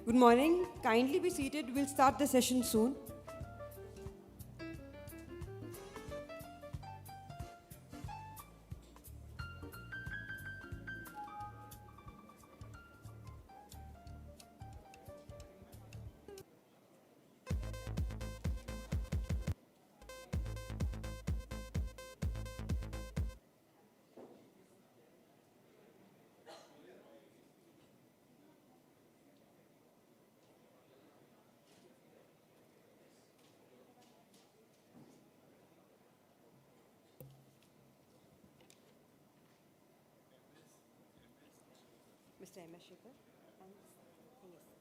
Good morning. Kindly be seated. We'll start the session soon. Mr. M.S. Shekhar. Yes.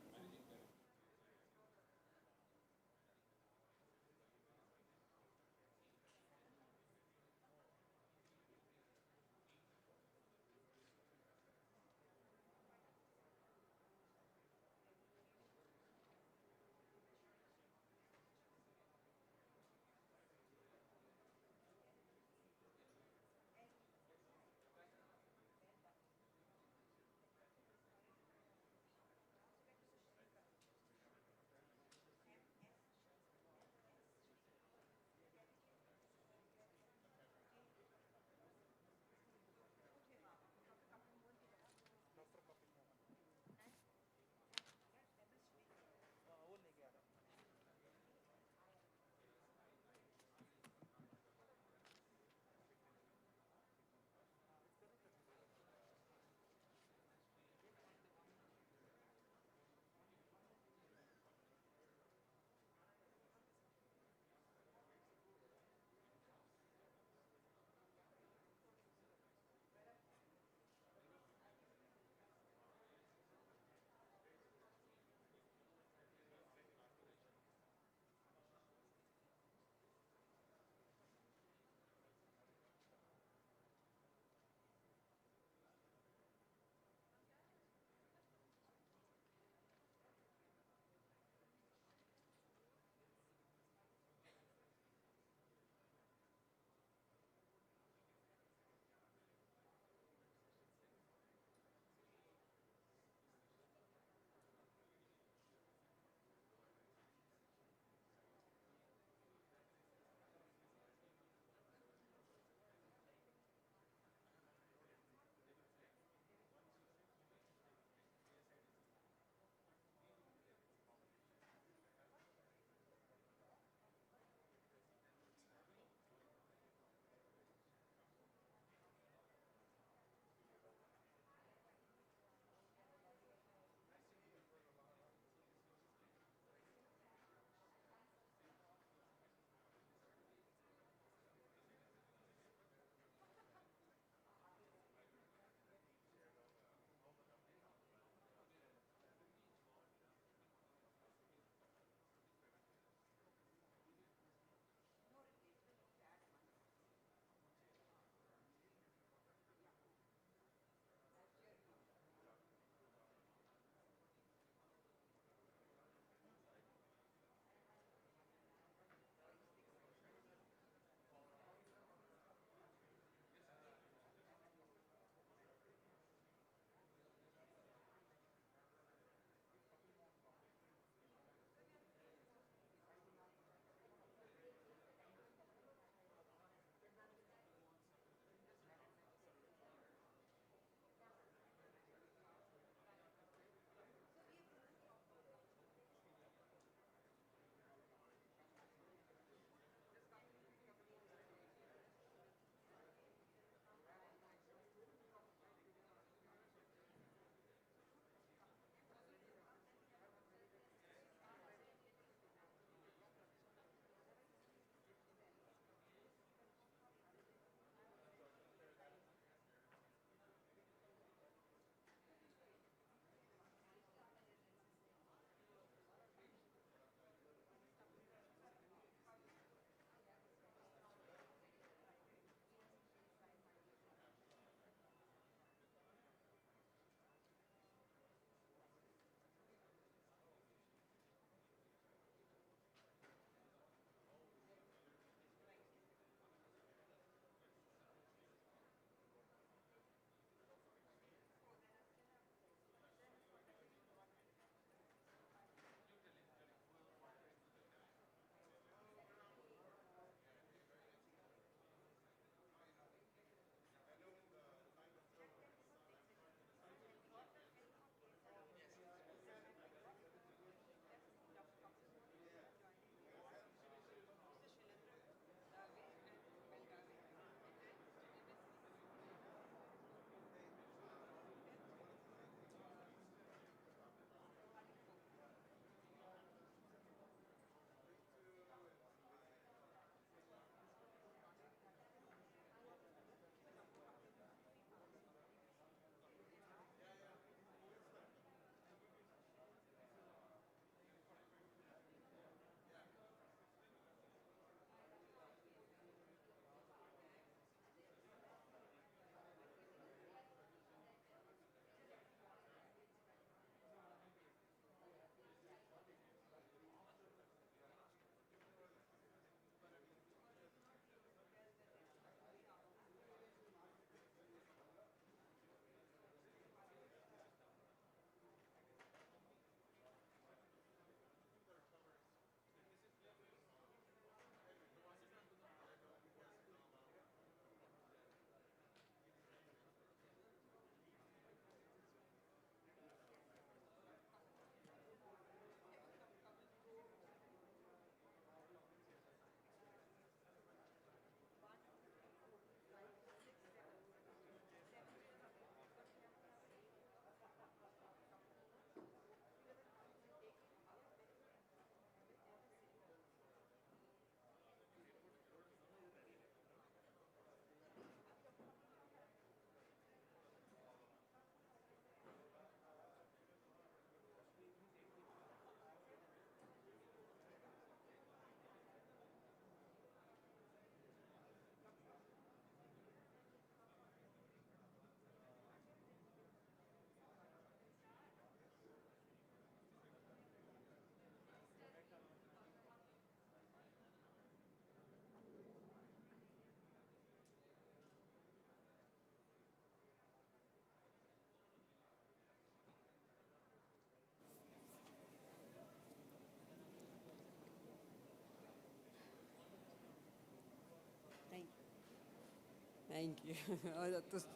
Thank you. that was-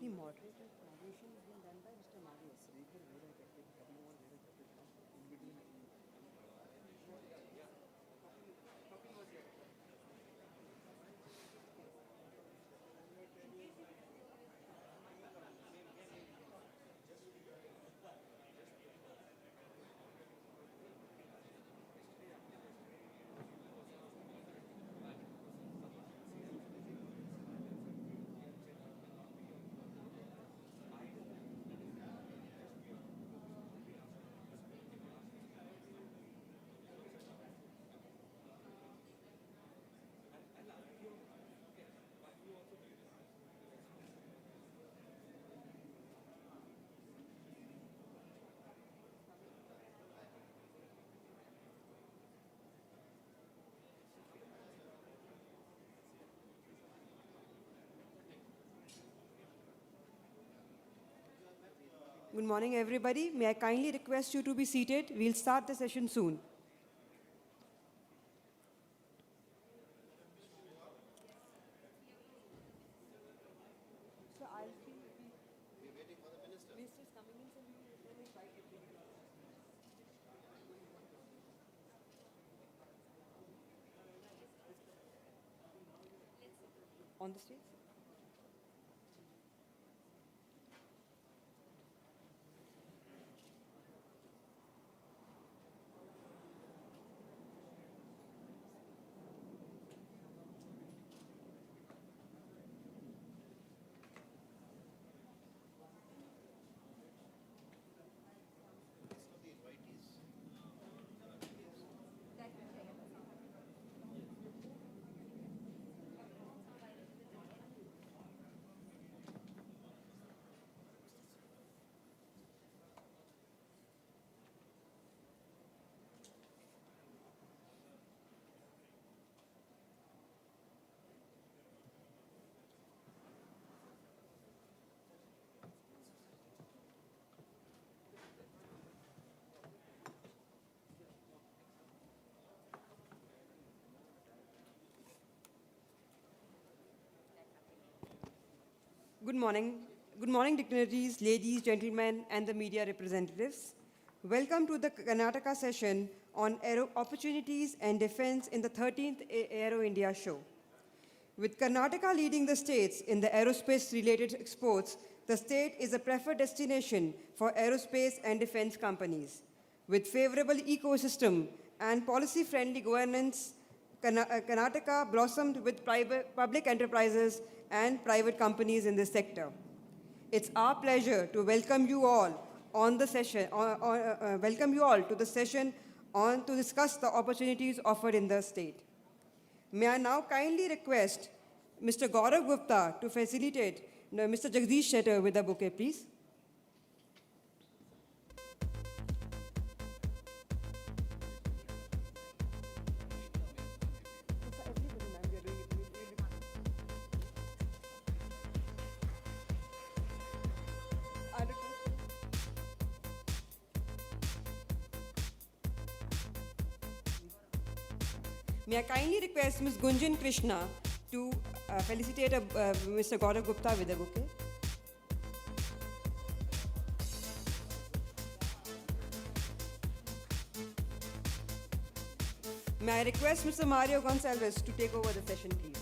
The moderator transition has been done by Mr. Marius. Good morning, everybody. May I kindly request you to be seated? We'll start the session soon. So I'll be. We're waiting for the minister. Minister is coming in, so we will invite everybody. On the stage? Good morning. Good morning, dignitaries, ladies, gentlemen, and the media representatives. Welcome to the Karnataka session on aero opportunities and defense in the 13th Aero India show. With Karnataka leading the states in the aerospace-related exports, the state is a preferred destination for aerospace and defense companies. With favorable ecosystem and policy-friendly governance, Karnataka blossomed with public enterprises and private companies in this sector. It's our pleasure to welcome you all on the session, welcome you all to the session on to discuss the opportunities offered in the state. May I now kindly request Mr. Gaurav Gupta to facilitate Mr. Jagdish Shettar with the bouquet, please. May I kindly request Ms. Gunjan Krishna to felicitate Mr. Gaurav Gupta with a bouquet. May I request Mr. Mario Gonsalves to take over the session, please.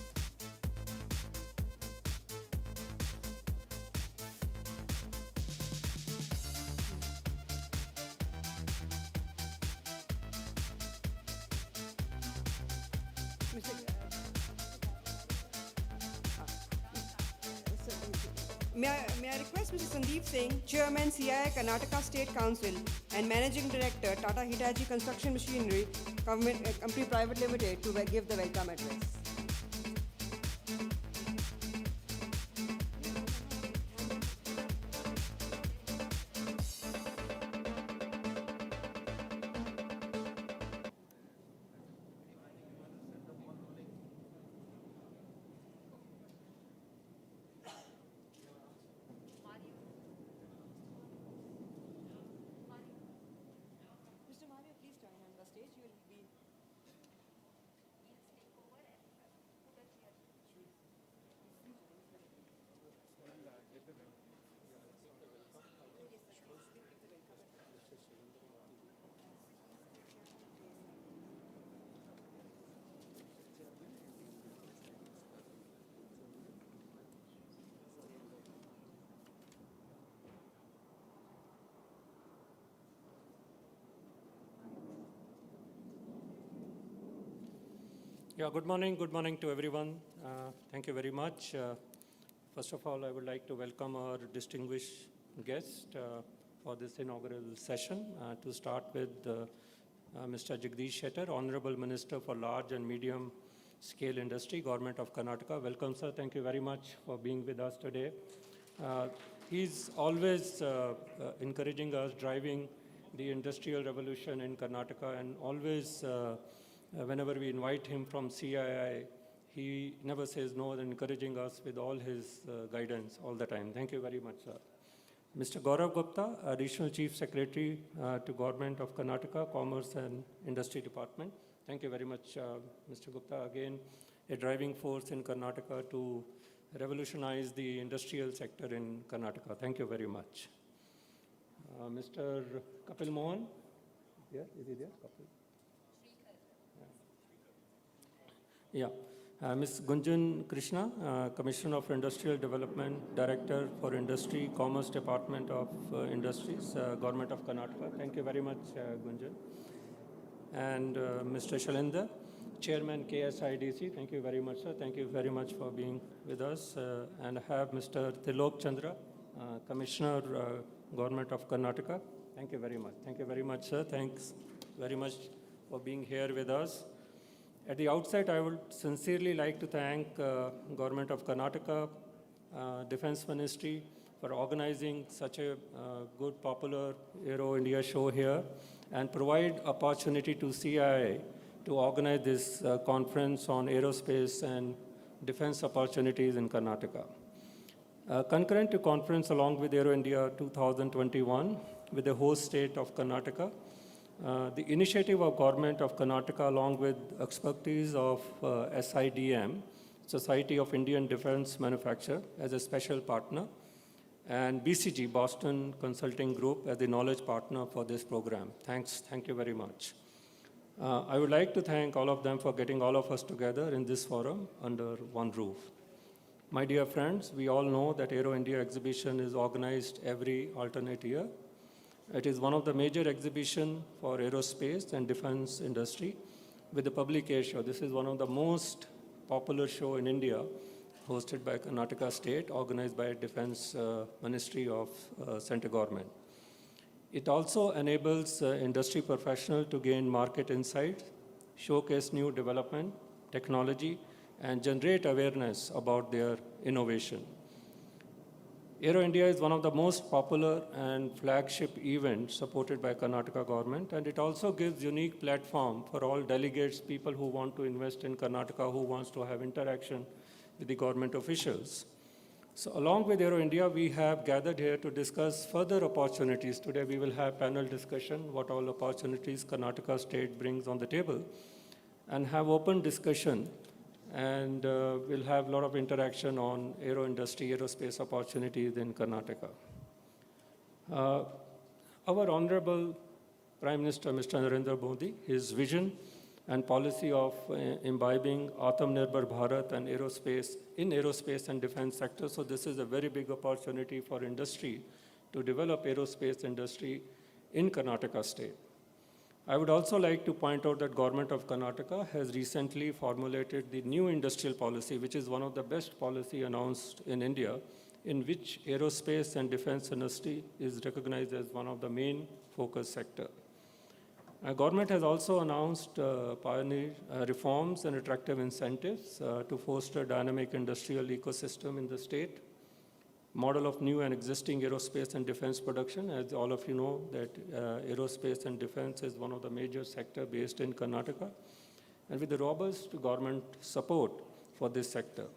May I request Mr. Sandeep Singh, Chairman CII Karnataka State Council and Managing Director Tata Hitachi Construction Machinery Company Private Limited to give the welcome address. Yeah, good morning to everyone. Thank you very much. First of all, I would like to welcome our distinguished guest for this inaugural session. To start with, Mr. Jagdish Shettar, Honorable Minister for Large and Medium Scale Industry, Government of Karnataka. Welcome, sir. Thank you very much for being with us today. He's always encouraging us, driving the industrial revolution in Karnataka, and always, whenever we invite him from CII, he never says no, and encouraging us with all his guidance all the time. Thank you very much, sir. Mr. Gaurav Gupta, Additional Chief Secretary to Government of Karnataka, Commerce and Industry Department. Thank you very much, Mr. Gupta. Again, a driving force in Karnataka to revolutionize the industrial sector in Karnataka. Thank you very much. Mr. Kapil Mohan, yeah, is he there? Kapil? Yeah. Ms. Gunjan Krishna, Commissioner for Industrial Development, Director for Industry, Commerce Department of Industries, Government of Karnataka. Thank you very much, Gunjan. And Mr. Shalendra, Chairman KSIDC. Thank you very much, sir. Thank you very much for being with us. And I have Mr. Tilok Chandra, Commissioner, Government of Karnataka. Thank you very much. Thank you very much, sir. Thanks very much for being here with us. At the outset, I would sincerely like to thank Government of Karnataka, Defense Ministry for organizing such a good, popular Aero India show here and provide opportunity to CII to organize this conference on aerospace and defense opportunities in Karnataka. Concurrent to conference along with Aero India 2021 with the host state of Karnataka, the initiative of Government of Karnataka along with expertise of SIDM, Society of Indian Defense Manufacture, as a special partner, and BCG, Boston Consulting Group, as the knowledge partner for this program. Thank you very much. I would like to thank all of them for getting all of us together in this forum under one roof. My dear friends, we all know that Aero India exhibition is organized every alternate year. It is one of the major exhibitions for aerospace and defense industry with the public air show. This is one of the most popular show in India, hosted by Karnataka State, organized by Defense Ministry of Central Government. It also enables industry professionals to gain market insights, showcase new development, technology, and generate awareness about their innovation. Aero India is one of the most popular and flagship events supported by Karnataka government, and it also gives unique platform for all delegates, people who want to invest in Karnataka, who wants to have interaction with the government officials. So along with Aero India, we have gathered here to discuss further opportunities. Today we will have panel discussion, what all opportunities Karnataka state brings on the table, and have open discussion, and we'll have a lot of interaction on aero industry, aerospace opportunities in Karnataka. Our Honorable Prime Minister, Mr. Narendra Modi, his vision and policy of imbibing Atmanirbhar Bharat and aerospace and defense sector. So this is a very big opportunity for industry to develop aerospace industry in Karnataka state. I would also like to point out that Government of Karnataka has recently formulated the new industrial policy, which is one of the best policy announced in India, in which aerospace and defense industry is recognized as one of the main focus sector. Government has also announced pioneer reforms and attractive incentives to foster dynamic industrial ecosystem in the state. Model of new and existing aerospace and defense production. As all of you know, that aerospace and defense is one of the major sector based in Karnataka, and with the robust government support for this sector.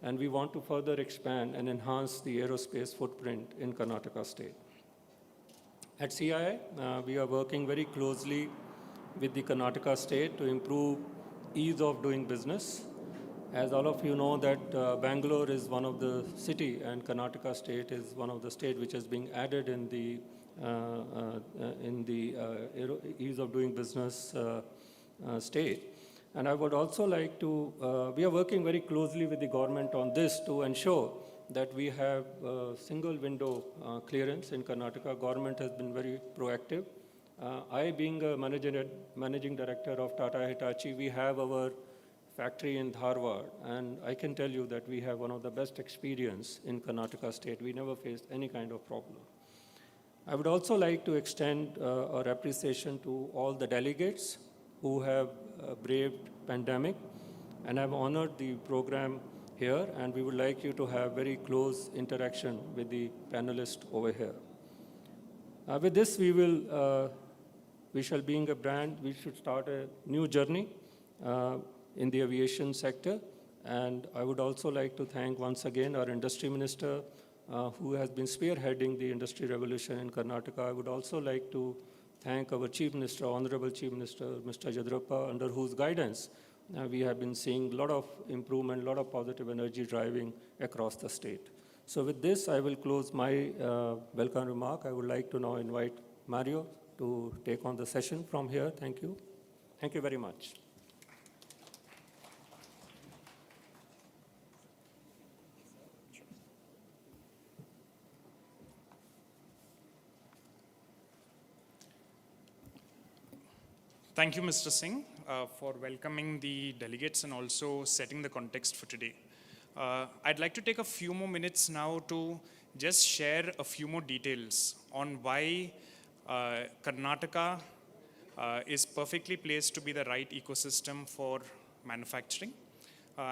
And we want to further expand and enhance the aerospace footprint in Karnataka state. At CII, we are working very closely with the Karnataka state to improve ease of doing business. As all of you know that Bangalore is one of the city and Karnataka state is one of the state which is being added in the ease of doing business state. And I would also like to, we are working very closely with the government on this to ensure that we have single window clearance in Karnataka. Government has been very proactive. I being a managing director of Tata Hitachi, we have our factory in Dharwad, and I can tell you that we have one of the best experience in Karnataka state. We never faced any kind of problem. I would also like to extend our appreciation to all the delegates who have braved pandemic and have honored the program here, and we would like you to have very close interaction with the panelists over here. With this, we shall being a brand, we should start a new journey in the aviation sector. And I would also like to thank once again our industry minister who has been spearheading the industry revolution in Karnataka. I would also like to thank our Chief Minister, Honorable Chief Minister, Mr. Jadurappa, under whose guidance we have been seeing a lot of improvement, a lot of positive energy driving across the state. So with this, I will close my welcome remark. I would like to now invite Mario to take on the session from here. Thank you. Thank you very much. Thank you, Mr. Singh, for welcoming the delegates and also setting the context for today. I'd like to take a few more minutes now to just share a few more details on why Karnataka is perfectly placed to be the right ecosystem for manufacturing,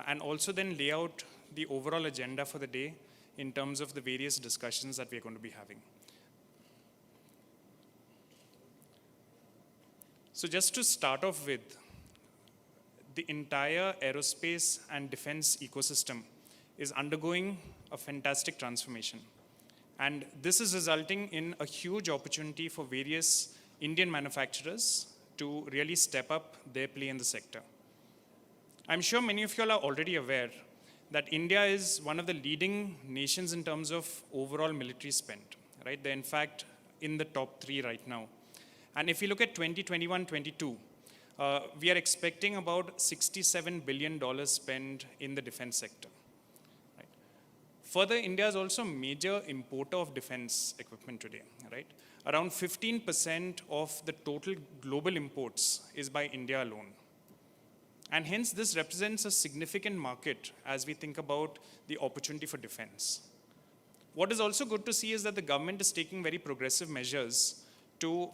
and also then lay out the overall agenda for the day in terms of the various discussions that we're going to be having. So just to start off with, the entire aerospace and defense ecosystem is undergoing a fantastic transformation. And this is resulting in a huge opportunity for various Indian manufacturers to really step up their play in the sector. I'm sure many of you all are already aware that India is one of the leading nations in terms of overall military spend, right? They're in fact in the top 3 right now. And if you look at 2021-22, we are expecting about $67 billion spent in the defense sector. Right? Further, India is also a major importer of defense equipment today. Right? Around 15% of the total global imports is by India alone. And hence, this represents a significant market as we think about the opportunity for defense. What is also good to see is that the government is taking very progressive measures to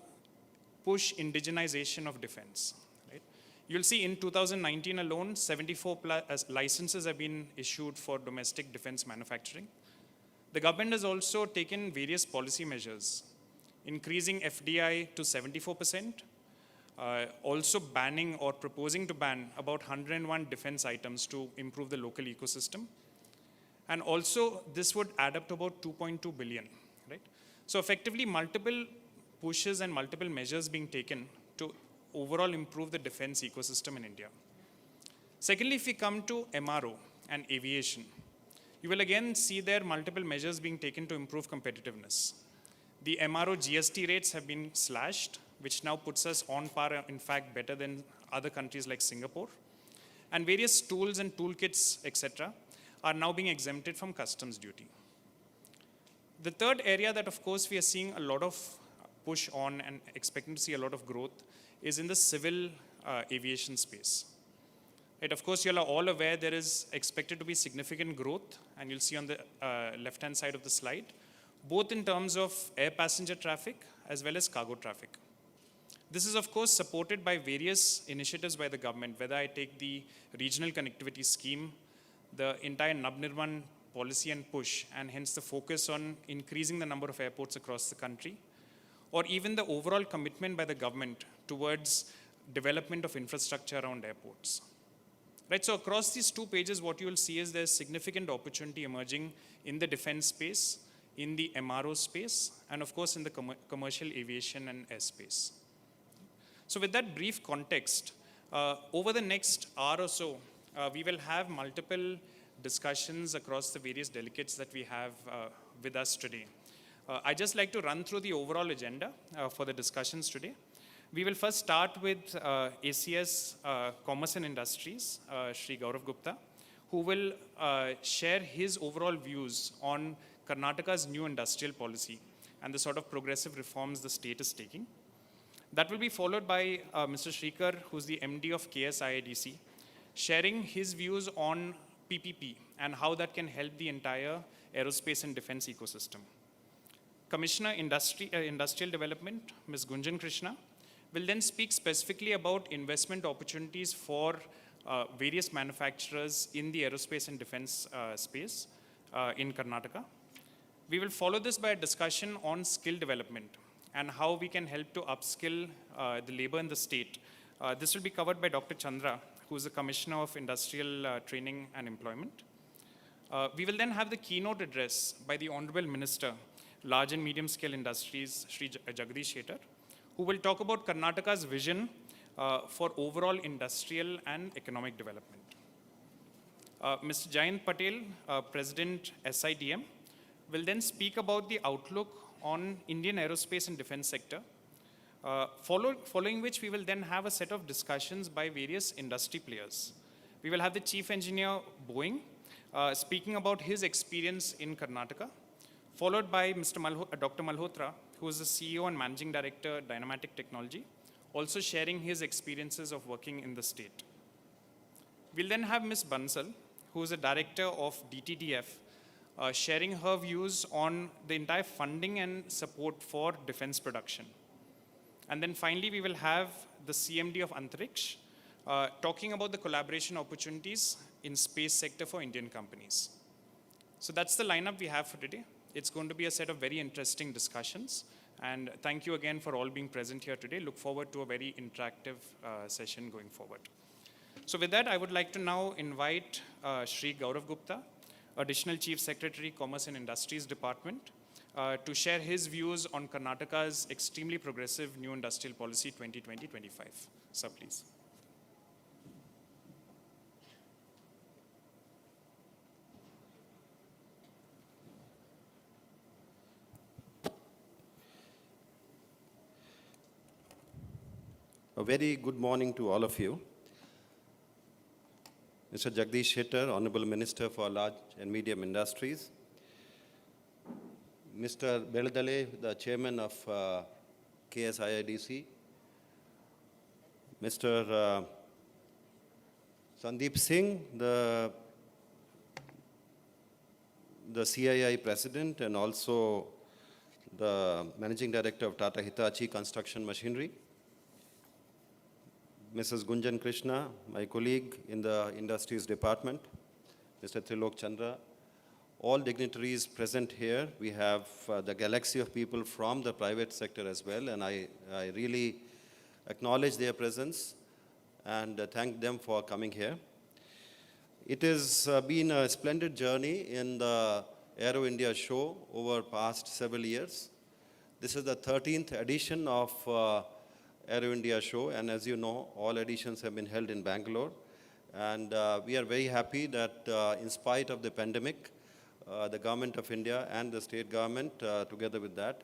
push indigenization of defense. Right? You'll see in 2019 alone, 74 licenses have been issued for domestic defense manufacturing. The government has also taken various policy measures, increasing FDI to 74%, also banning or proposing to ban about 101 defense items to improve the local ecosystem. And also, this would add up to about 2.2 billion. Right? So effectively, multiple pushes and multiple measures being taken to overall improve the defense ecosystem in India. Secondly, if we come to MRO and aviation, you will again see there multiple measures being taken to improve competitiveness. The MRO GST rates have been slashed, which now puts us on par, in fact, better than other countries like Singapore. And various tools and toolkits, etc., are now being exempted from customs duty. The third area that, of course, we are seeing a lot of push on and expecting to see a lot of growth is in the civil aviation space. Right, of course, you are all aware there is expected to be significant growth, and you'll see on the left-hand side of the slide, both in terms of air passenger traffic as well as cargo traffic. This is, of course, supported by various initiatives by the government, whether I take the regional connectivity scheme, the entire Navnirman policy and push, and hence the focus on increasing the number of airports across the country, or even the overall commitment by the government towards development of infrastructure around airports. Right, so across these 2 pages, what you will see is there's significant opportunity emerging in the defense space, in the MRO space, and of course in the commercial aviation and airspace. So with that brief context, over the next hour or so, we will have multiple discussions across the various delegates that we have with us today. I'd just like to run through the overall agenda for the discussions today. We will first start with ACS Commerce and Industries, Shri Gaurav Gupta, who will share his overall views on Karnataka's new industrial policy and the sort of progressive reforms the state is taking. That will be followed by Mr. Shrikar, who's the MD of KSIIDC, sharing his views on PPP and how that can help the entire aerospace and defense ecosystem. Commissioner Industrial Development, Ms. Gunjan Krishna, will then speak specifically about investment opportunities for various manufacturers in the aerospace and defense space in Karnataka. We will follow this by a discussion on skill development and how we can help to upskill the labor in the state. This will be covered by Dr. Chandra, who is the Commissioner of Industrial Training and Employment. We will then have the keynote address by the Honorable Minister, Large and Medium Scale Industries, Sri Jagdish Shettar, who will talk about Karnataka's vision for overall industrial and economic development. Mr. Jayant Patel, President SIDM, will then speak about the outlook on Indian aerospace and defense sector, following which we will then have a set of discussions by various industry players. We will have the Chief Engineer Boeing speaking about his experience in Karnataka, followed by Dr. Malhotra, who is the CEO and Managing Director, Dynamatic Technology, also sharing his experiences of working in the state. We'll then have Ms. Bansal, who is the Director of DTDF, sharing her views on the entire funding and support for defense production. And then finally, we will have the CMD of Antariksh, talking about the collaboration opportunities in space sector for Indian companies. So that's the lineup we have for today. It's going to be a set of very interesting discussions. And thank you again for all being present here today. Look forward to a very interactive session going forward. So with that, I would like to now invite Shri Gaurav Gupta, Additional Chief Secretary, Commerce and Industries Department, to share his views on Karnataka's extremely progressive New Industrial Policy 2020-25. Sir, please. A very good morning to all of you. Mr. Jagdish Shettar, Honorable Minister for Large and Medium Industries. Mr. Beladale, the Chairman of KSIIDC. Mr. Sandeep Singh, the CII President and also the Managing Director of Tata Hitachi Construction Machinery. Mrs. Gunjan Krishna, my colleague in the Industries Department, Mr. Trilok Chandra, all dignitaries present here. We have the galaxy of people from the private sector as well, and I really acknowledge their presence and thank them for coming here. It has been a splendid journey in the Aero India show over past several years. This is the 13th edition of Aero India show, and as you know, all editions have been held in Bangalore. And we are very happy that in spite of the pandemic, the Government of India and the state government, together with that,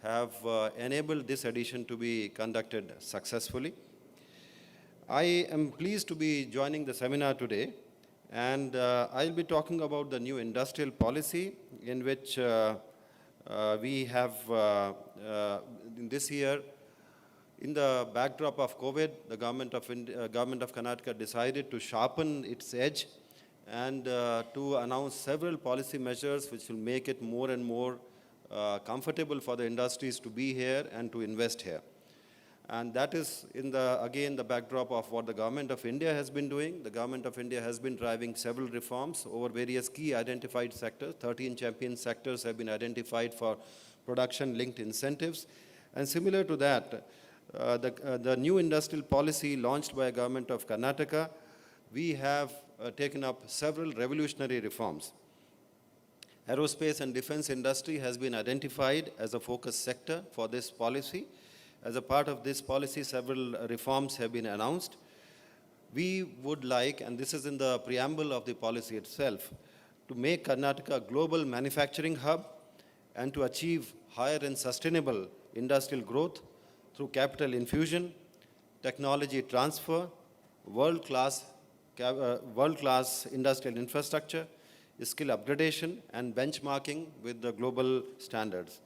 have enabled this edition to be conducted successfully. I am pleased to be joining the seminar today, and I'll be talking about the new industrial policy in which we have in this year. In the backdrop of COVID, the Government of Karnataka decided to sharpen its edge and to announce several policy measures which will make it more and more comfortable for the industries to be here and to invest here. And that is, again, the backdrop of what the Government of India has been doing. The Government of India has been driving several reforms over various key identified sectors. 13 champion sectors have been identified for production-linked incentives. And similar to that, the new industrial policy launched by the Government of Karnataka, we have taken up several revolutionary reforms. Aerospace and defense industry has been identified as a focus sector for this policy. As a part of this policy, several reforms have been announced. We would like, and this is in the preamble of the policy itself, to make Karnataka a global manufacturing hub and to achieve higher and sustainable industrial growth through capital infusion, technology transfer, world-class industrial infrastructure, skill upgradation, and benchmarking with the global standards.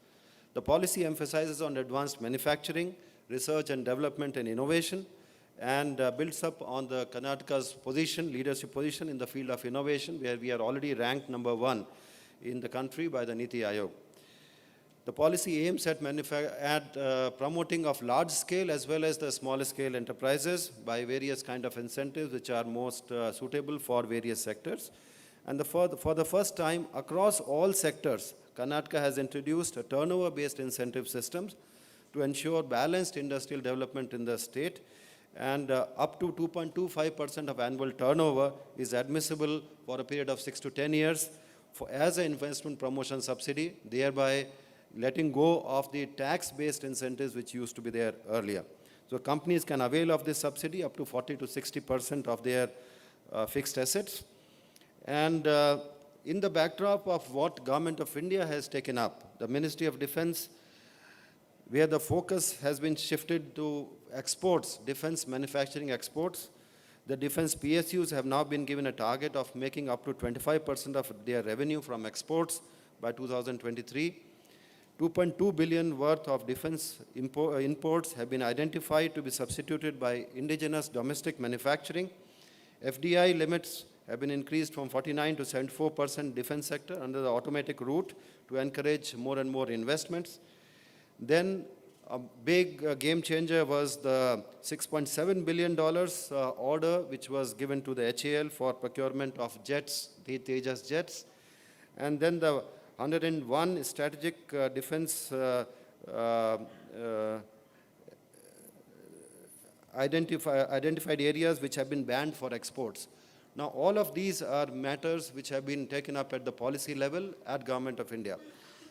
The policy emphasizes on advanced manufacturing, research and development and innovation, and builds up on the Karnataka's position, leadership position in the field of innovation, where we are already ranked number 1 in the country by the Niti Aayog. The policy aims at, promoting of large-scale as well as the small-scale enterprises by various kind of incentives which are most suitable for various sectors. And for the first time across all sectors, Karnataka has introduced a turnover-based incentive systems to ensure balanced industrial development in the state, and up to 2.25% of annual turnover is admissible for a period of 6 to 10 years as an investment promotion subsidy, thereby letting go of the tax-based incentives which used to be there earlier. So companies can avail of this subsidy up to 40 to 60% of their fixed assets. And in the backdrop of what Government of India has taken up, the Ministry of Defense, where the focus has been shifted to exports, defense manufacturing exports, the defense PSUs have now been given a target of making up to 25% of their revenue from exports by 2023. 2.2 billion worth of defense imports have been identified to be substituted by indigenous domestic manufacturing. FDI limits have been increased from 49 to 74% defense sector under the automatic route to encourage more and more investments. Then a big game changer was the $6.7 billion order which was given to the HAL for procurement of jets, the Tejas jets. And then the 101 strategic defense identified areas which have been banned for exports. Now, all of these are matters which have been taken up at the policy level at Government of India.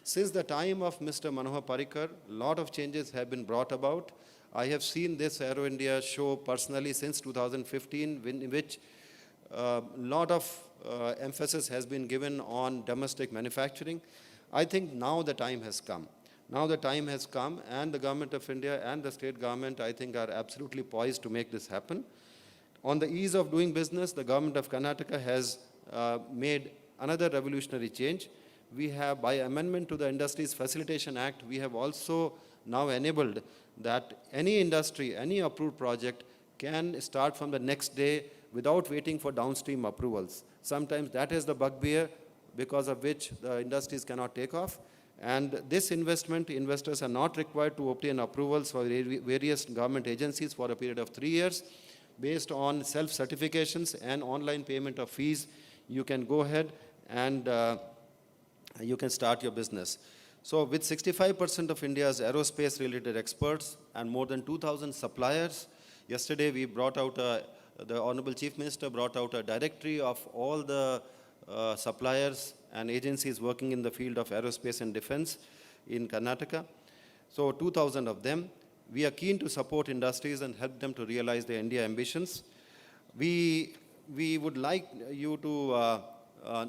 Since the time of Mr. Manohar Parrikar, a lot of changes have been brought about. I have seen this Aero India show personally since 2015, in which a lot of emphasis has been given on domestic manufacturing. I think now the time has come. Now the time has come, and the Government of India and the state government, I think, are absolutely poised to make this happen. On the ease of doing business, the Government of Karnataka has made another revolutionary change. We have, by amendment to the Industries Facilitation Act, we have also now enabled that any industry, any approved project can start from the next day without waiting for downstream approvals. Sometimes that is the bugbear because of which the industries cannot take off. And this investors are not required to obtain approvals for various government agencies for a period of 3 years. Based on self-certifications and online payment of fees, you can go ahead and you can start your business. So with 65% of India's aerospace related experts and more than 2,000 suppliers, yesterday we brought out, the Honorable Chief Minister brought out a directory of all the suppliers and agencies working in the field of aerospace and defense in Karnataka. So 2,000 of them. We are keen to support industries and help them to realize their India ambitions. We would like you to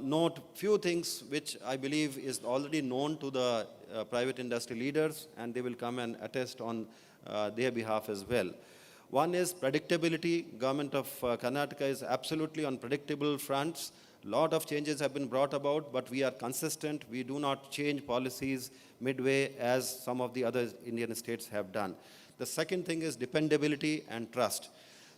note few things which I believe is already known to the private industry leaders, and they will come and attest on their behalf as well. One is predictability. Government of Karnataka is absolutely on predictable fronts. Lot of changes have been brought about, but we are consistent. We do not change policies midway as some of the other Indian states have done. The second thing is dependability and trust.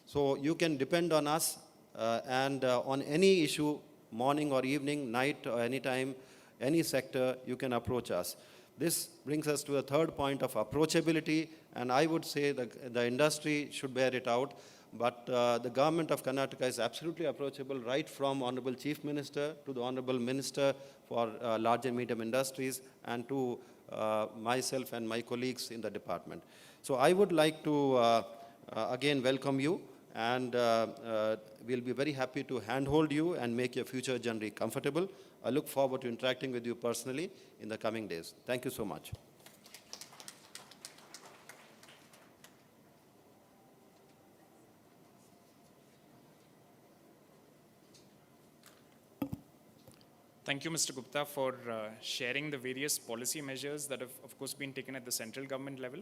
So you can depend on us and on any issue, morning or evening, night or any time, any sector, you can approach us. This brings us to the third point of approachability, and I would say that the industry should bear it out. But the Government of Karnataka is absolutely approachable, right from Honorable Chief Minister to the Honorable Minister for Large and Medium Industries, and to myself and my colleagues in the department. So I would like to again welcome you, and we'll be very happy to handhold you and make your future journey comfortable. I look forward to interacting with you personally in the coming days. Thank you so much. Thank you, Mr. Gupta, for sharing the various policy measures that have, of course, been taken at the central government level,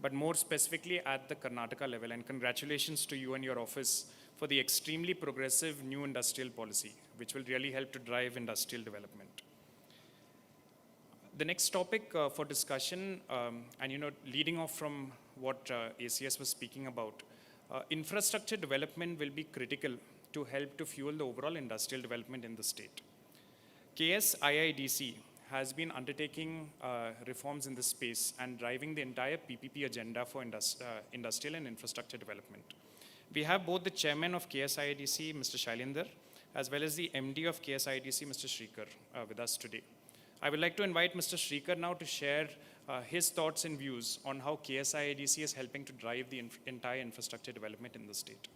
but more specifically at the Karnataka level. And congratulations to you and your office for the extremely progressive new industrial policy, which will really help to drive industrial development. The next topic for discussion, and leading off from what ACS was speaking about, Infrastructure development will be critical to help to fuel the overall industrial development in the state. KSIIDC has been undertaking reforms in this space and driving the entire PPP agenda for industrial and infrastructure development. We have both the chairman of KSIIDC, Mr. Shailendra, as well as the MD of KSIIDC, Mr. Shrikar, with us today. I would like to invite Mr. Shrikar now to share his thoughts and views on how KSIIDC is helping to drive the entire infrastructure development in the state.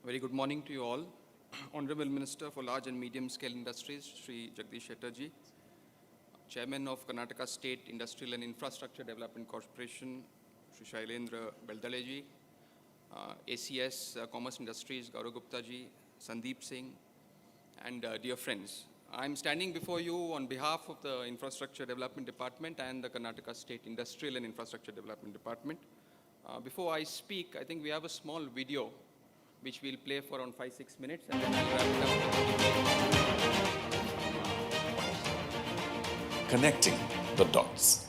Very good morning to you all. Honorable Minister for Large and Medium Scale Industries, Shri Jagdish Shetterji, Chairman of Karnataka State Industrial and Infrastructure Development Corporation, Shri Shailendra Beldaleji, ACS Commerce Industries, Gaurav Gupta ji, Sandeep Singh, and dear friends. I'm standing before you on behalf of the Infrastructure Development Department and the Karnataka State Industrial and Infrastructure Development Department. Before I speak, I think we have a small video which we'll play for around 5-6 minutes, and then I'll wrap it up. Connecting the dots.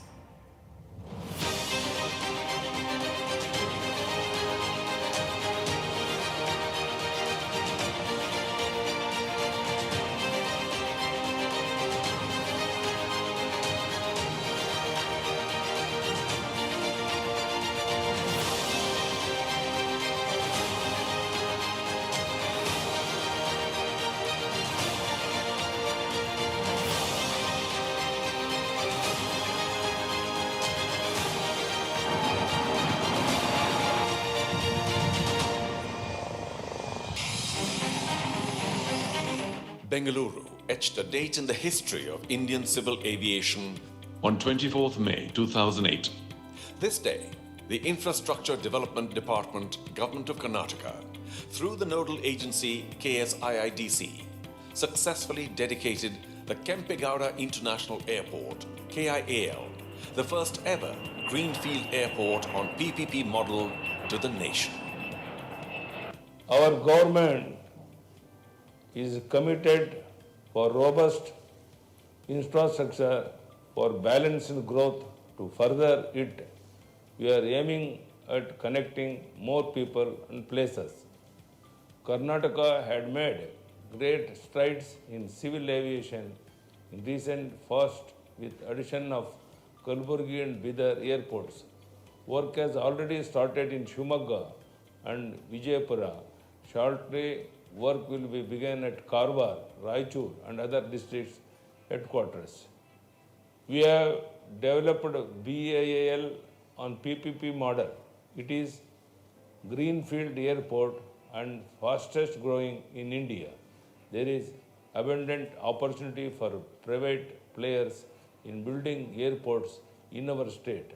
Bengaluru etched a date in the history of Indian civil aviation on 24th May 2008. This day, the Infrastructure Development Department, Government of Karnataka, through the nodal agency KSIIDC, successfully dedicated the Kempegowda International Airport, KIAL, the first ever greenfield airport on PPP model, to the nation. Our government is committed for robust infrastructure for balanced growth. To further it, we are aiming at connecting more people and places. Karnataka had made great strides in civil aviation in recent past with addition of Kalaburagi and Bidar airports. Work has already started in Shivamogga and Vijayapura. Shortly, work will be begun at Karwar, Raichur and other districts headquarters. We have developed BAAL on PPP model. It is greenfield airport and fastest growing in India. There is abundant opportunity for private players in building airports in our state.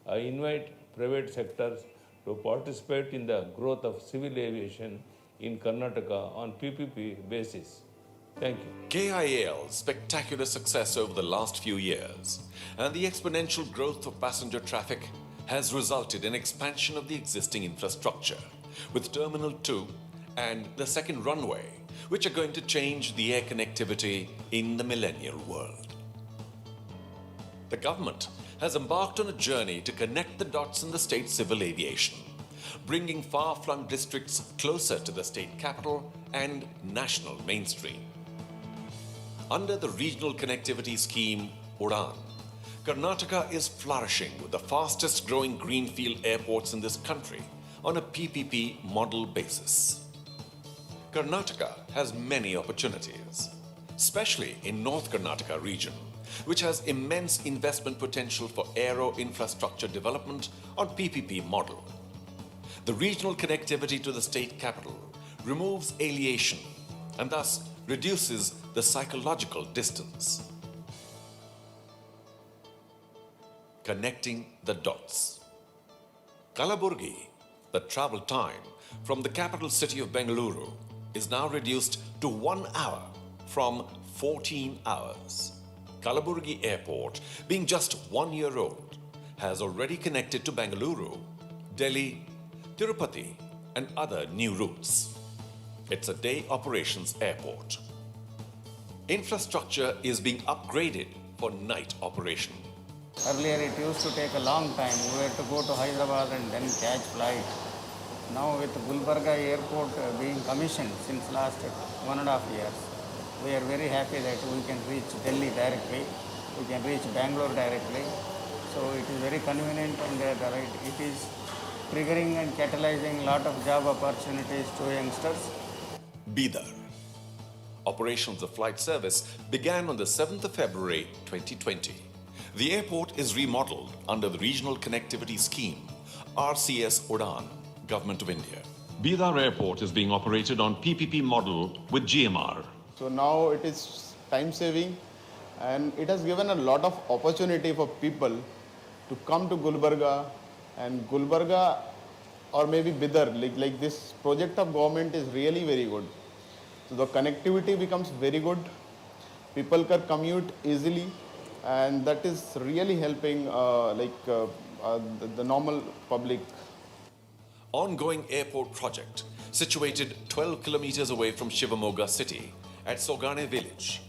I invite private sectors to participate in the growth of civil aviation in Karnataka on PPP basis. Thank you. KIAL's spectacular success over the last few years and the exponential growth of passenger traffic has resulted in expansion of the existing infrastructure with Terminal 2 and the second runway, which are going to change the air connectivity in the millennial world. The government has embarked on a journey to connect the dots in the state's civil aviation, bringing far-flung districts closer to the state capital and national mainstream. Under the Regional Connectivity Scheme, UDAN, Karnataka is flourishing with the fastest growing greenfield airports in this country on a PPP model basis. Karnataka has many opportunities, especially in North Karnataka region, which has immense investment potential for aero infrastructure development on PPP model. The regional connectivity to the state capital removes alienation and thus reduces the psychological distance. Connecting the dots. Kalaburagi, the travel time from the capital city of Bengaluru, is now reduced to 1 hour from 14 hours. Kalaburagi Airport, being just 1 year old, has already connected to Bengaluru, Delhi, Tirupati, and other new routes. It's a day operations airport. Infrastructure is being upgraded for night operation. Earlier it used to take a long time. We had to go to Hyderabad and then catch flight. Now with Gulbarga airport being commissioned since last 1.5 years, we are very happy that we can reach Delhi directly, we can reach Bangalore directly. So it is very convenient and it is triggering and catalyzing a lot of job opportunities to youngsters. Bidar. Operations of flight service began on the 7th of February 2020. The airport is remodeled under the Regional Connectivity Scheme, RCS Udan, Government of India. Bidar Airport is being operated on PPP model with GMR. So now it is time saving and it has given a lot of opportunity for people to come to Gulbarga, and Gulbarga or maybe Bidar, like this project of government is really very good. So the connectivity becomes very good, people can commute easily, and that is really helping the normal public. Ongoing airport project situated 12 kilometers away from Shivamoga city at Sogane village.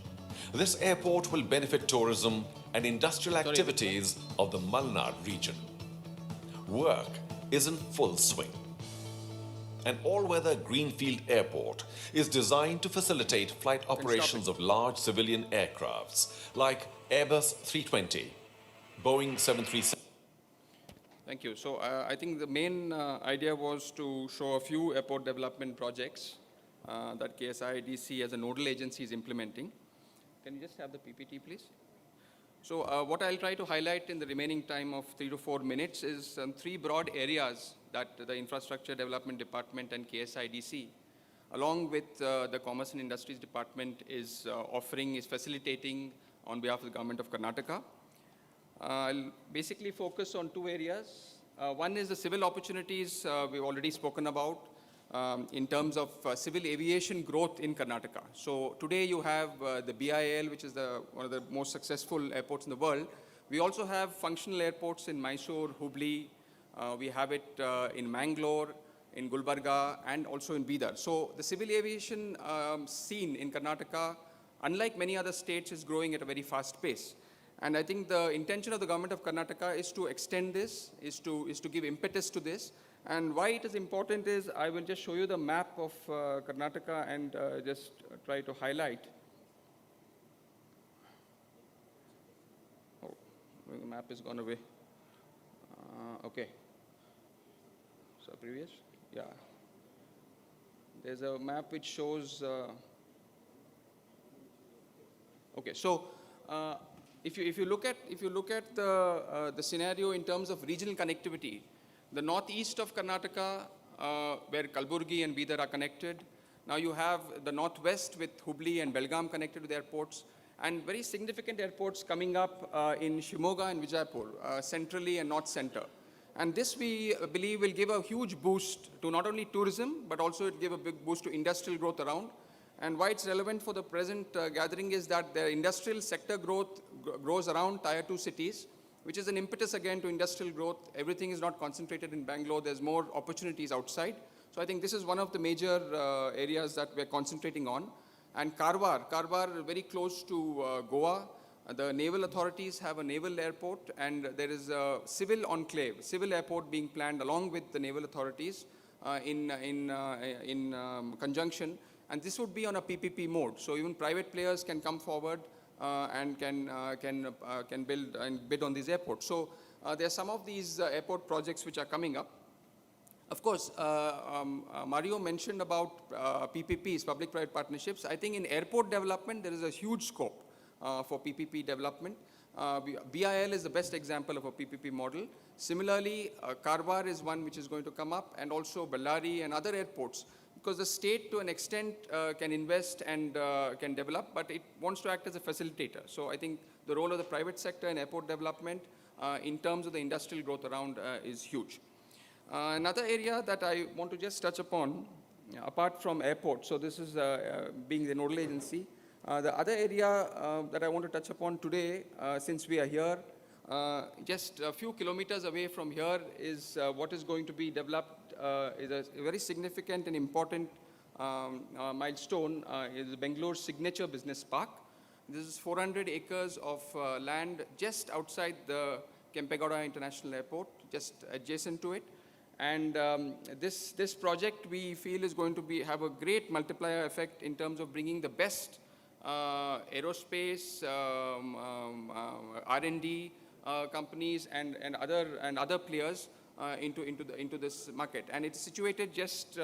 This airport will benefit tourism and industrial activities of the Malnad region. Work is in full swing. An all-weather greenfield airport is designed to facilitate flight operations of large civilian aircrafts like Airbus 320, Boeing 737. Thank you. So I think the main idea was to show a few airport development projects that KSIDC as a nodal agency is implementing. Can you just have the PPT, please? So what I'll try to highlight in the remaining time of 3 to 4 minutes is three broad areas that the Infrastructure Development Department and KSIDC, along with the Commerce and Industries Department, is facilitating on behalf of the Government of Karnataka. I'll basically focus on two areas. One is the civil opportunities we've already spoken about in terms of civil aviation growth in Karnataka. So today you have the BIL, which is one of the most successful airports in the world. We also have functional airports in Mysore, Hubli. We have it in Mangalore, in Gulbarga, and also in Bidar. So the civil aviation scene in Karnataka, unlike many other states, is growing at a very fast pace. And I think the intention of the government of Karnataka is to extend this, is to give impetus to this. And why it is important is, I will just show you the map of Karnataka and just try to highlight. Oh, the map has gone away. Okay. So previous, yeah. There's a map which shows. Okay, so. If you look at the scenario in terms of regional connectivity, the northeast of Karnataka, where Kalburgi and Bidar are connected, now you have the northwest with Hubli and Belgaum connected to the airports, and very significant airports coming up in Shimoga and Vijayapur, centrally and north center. And this, we believe, will give a huge boost to not only tourism, but also it will give a big boost to industrial growth around. And why it's relevant for the present gathering is that the industrial sector growth grows around Tier 2 cities, which is an impetus again to industrial growth. Everything is not concentrated in Bangalore. There's more opportunities outside. So I think this is one of the major areas that we're concentrating on. And Karwar, very close to Goa. The naval authorities have a naval airport, and there is a civil enclave, civil airport being planned along with the naval authorities in conjunction. And this would be on a PPP mode. So even private players can come forward and can build and bid on these airports. So there are some of these airport projects which are coming up. Of course, Mario mentioned about PPPs, public-private partnerships. I think in airport development, there is a huge scope for PPP development. BIL is the best example of a PPP model. Similarly, Karwar is one which is going to come up, and also Ballari and other airports. Because the state, to an extent, can invest and can develop, but it wants to act as a facilitator. So I think the role of the private sector in airport development in terms of the industrial growth around is huge. Another area that I want to just touch upon, apart from airports, so this is being the nodal agency. The other area that I want to touch upon today, since we are here, just a few kilometers away from here is what is going to be developed, is a very significant and important milestone, is Bangalore's signature business park. This is 400 acres of land just outside the Kempegowda International Airport, just adjacent to it. And this project we feel is going to have a great multiplier effect in terms of bringing the best aerospace, R&D companies and other players into this market. And it's situated just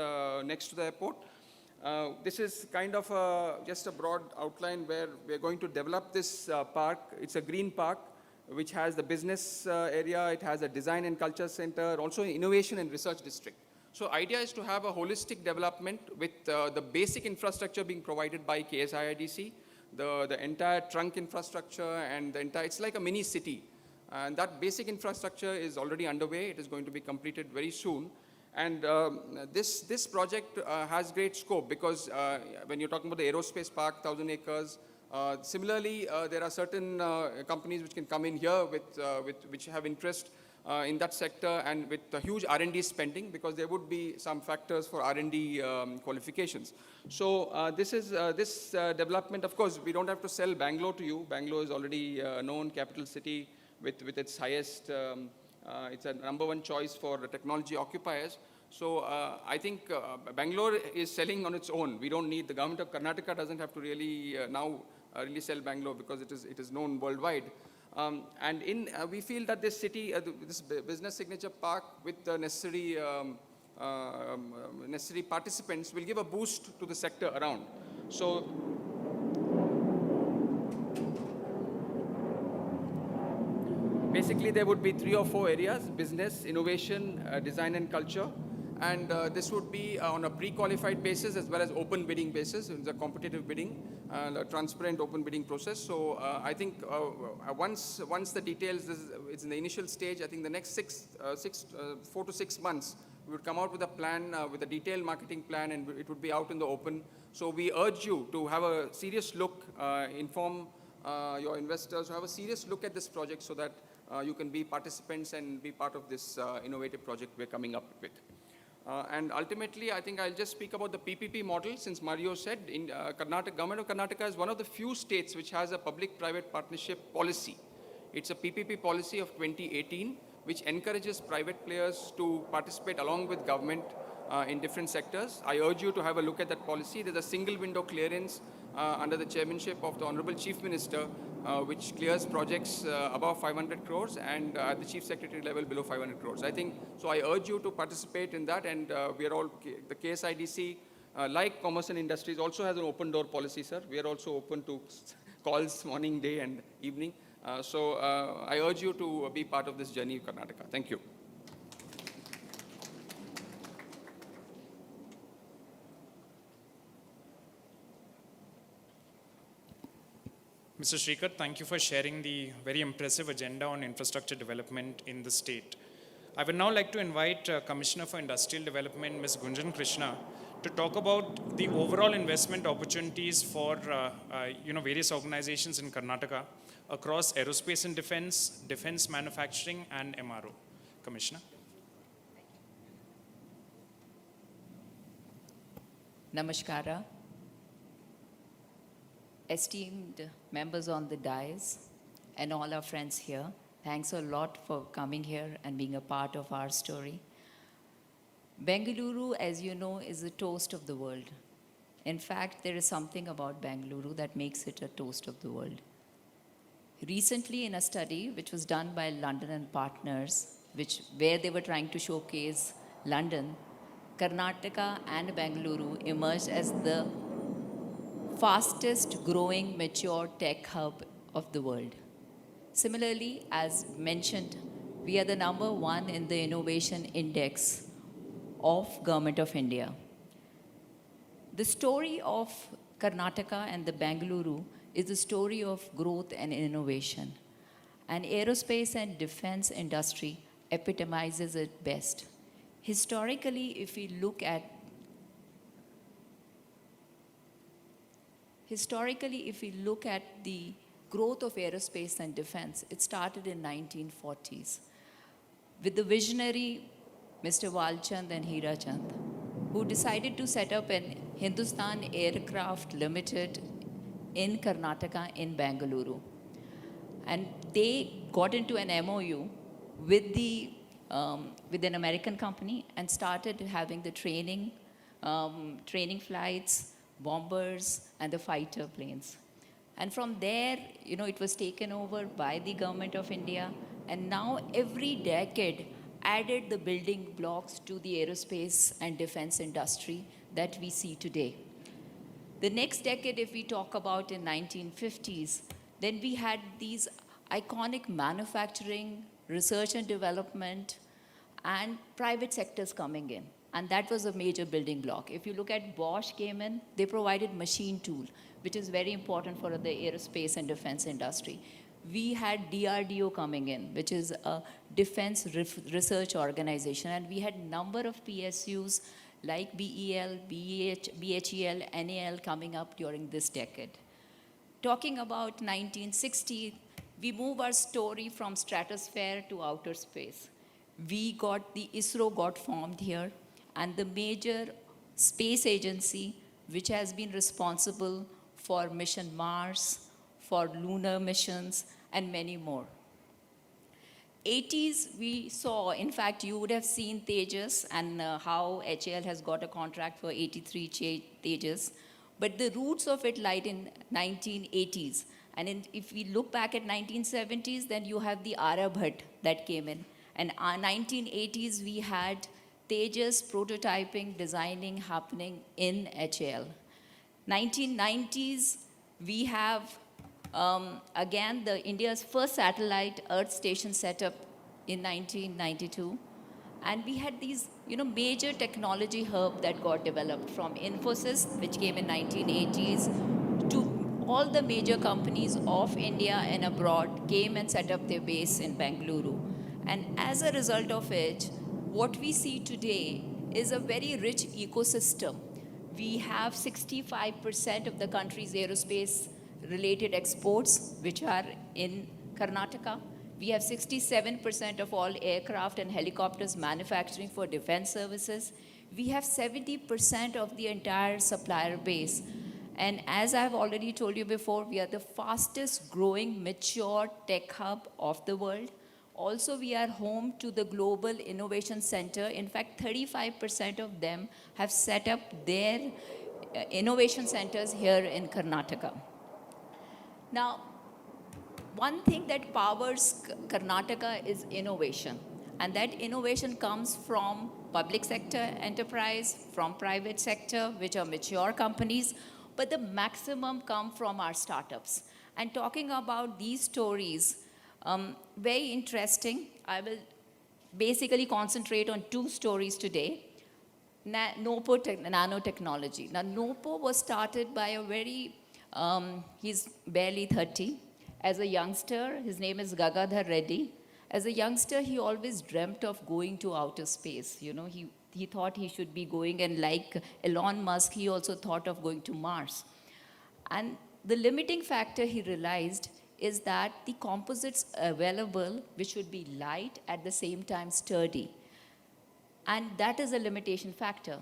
next to the airport. This is kind of just a broad outline where we're going to develop this park. It's a green park which has the business area, it has a design and culture center, also an innovation and research district. So idea is to have a holistic development with the basic infrastructure being provided by KSIIDC, the entire trunk infrastructure and the entire, it's like a mini city. And that basic infrastructure is already underway. It is going to be completed very soon. And this project has great scope because when you're talking about the aerospace park, 1,000 acres, similarly, there are certain companies which can come in here which have interest in that sector and with a huge R&D spending because there would be some factors for R&D qualifications. So this development, of course, we don't have to sell Bangalore to you. Bangalore is already a known capital city with its highest, it's a #1 choice for technology occupiers. So I think Bangalore is selling on its own. We don't need, the government of Karnataka doesn't have to really now really sell Bangalore because it is known worldwide. And we feel that this city, this business signature park with the necessary participants will give a boost to the sector around. So basically there would be 3 or 4 areas: business, innovation, design and culture. And this would be on a pre-qualified basis as well as open bidding basis. It's a competitive bidding, a transparent open bidding process. So I think once the details, it's in the initial stage, I think the next 4 to 6 months, we would come out with a plan, with a detailed marketing plan, and it would be out in the open. So we urge you to have a serious look, inform your investors, have a serious look at this project so that you can be participants and be part of this innovative project we're coming up with. And ultimately, I think I'll just speak about the PPP model. Since Mario said, in Karnataka, government of Karnataka is one of the few states which has a public-private partnership policy. It's a PPP policy of 2018, which encourages private players to participate along with government in different sectors. I urge you to have a look at that policy. There's a single window clearance under the chairmanship of the Honorable Chief Minister, which clears projects above 500 crores and at the Chief Secretary level below 500 crores. I think, so I urge you to participate in that, and we are all, the KSIDC, like Commerce and Industries, also has an open door policy, sir. We are also open to calls morning, day and evening. So I urge you to be part of this journey in Karnataka. Thank you. Mr. Shrikar, thank you for sharing the very impressive agenda on infrastructure development in the state. I would now like to invite Commissioner for Industrial Development, Ms. Gunjan Krishna, to talk about the overall investment opportunities for various organizations in Karnataka across aerospace and defense manufacturing, and MRO. Commissioner. Namaskara. Esteemed members on the dais and all our friends here, thanks a lot for coming here and being a part of our story. Bengaluru, as you know, is a toast of the world. In fact, there is something about Bengaluru that makes it a toast of the world. Recently, in a study which was done by London and Partners, where they were trying to showcase London, Karnataka and Bengaluru emerged as the fastest growing mature tech hub of the world. Similarly, as mentioned, we are the #1 in the innovation index of Government of India. The story of Karnataka and the Bengaluru is the story of growth and innovation. And aerospace and defense industry epitomizes it best. Historically, if we look at the growth of aerospace and defense, it started in 1940s with the visionary Mr. Walchand and Hirachand, who decided to set up an Hindustan Aircraft Limited in Karnataka, in Bengaluru. And they got into an MOU with, with an American company and started having the training, training flights, bombers, and the fighter planes. And from there, it was taken over by the government of India. And now every decade added the building blocks to the aerospace and defense industry that we see today. The next decade, if we talk about in 1950s, then we had these iconic manufacturing, research and development, and private sectors coming in. And that was a major building block. If you look at Bosch came in, they provided machine tool, which is very important for the aerospace and defense industry. We had DRDO coming in, which is a defense research organization. And we had number of PSUs like BEL, BHEL, NAL coming up during this decade. Talking about 1960, we move our story from stratosphere to outer space. The ISRO got formed here, and the major space agency which has been responsible for mission Mars, for lunar missions, and many more. 80s, we saw, in fact, you would have seen Tejas and how HAL has got a contract for 83 Tejas. But the roots of it lied in 1980s. And if we look back at 1970s, then you have the Arabhat that came in. And 1980s, we had Tejas prototyping, designing happening in HAL. 1990s, we have again, India's first satellite Earth station set up in 1992. And we had these, major technology hub that got developed from Infosys, which came in 1980s, to all the major companies of India and abroad came and set up their base in Bengaluru. And as a result of it, what we see today is a very rich ecosystem. We have 65% of the country's aerospace related exports, which are in Karnataka. We have 67% of all aircraft and helicopters manufacturing for defense services. We have 70% of the entire supplier base. And as I've already told you before, we are the fastest growing mature tech hub of the world. Also, we are home to the Global Innovation Center. In fact, 35% of them have set up their innovation centers here in Karnataka. Now, one thing that powers Karnataka is innovation. And that innovation comes from public sector enterprise, from private sector, which are mature companies, but the maximum come from our startups. And talking about these stories, very interesting. I will basically concentrate on two stories today. NOPO nanotechnology. Now, NOPO was started by a very, he's barely 30. As a youngster, his name is Gagadhar Reddy. As a youngster, he always dreamt of going to outer space. He thought he should be going, and like Elon Musk, he also thought of going to Mars. And the limiting factor he realized is that the composites available, which should be light, at the same time sturdy. And that is a limitation factor.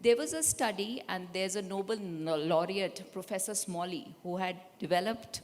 There was a study, and there's a Nobel laureate, Professor Smalley, who had developed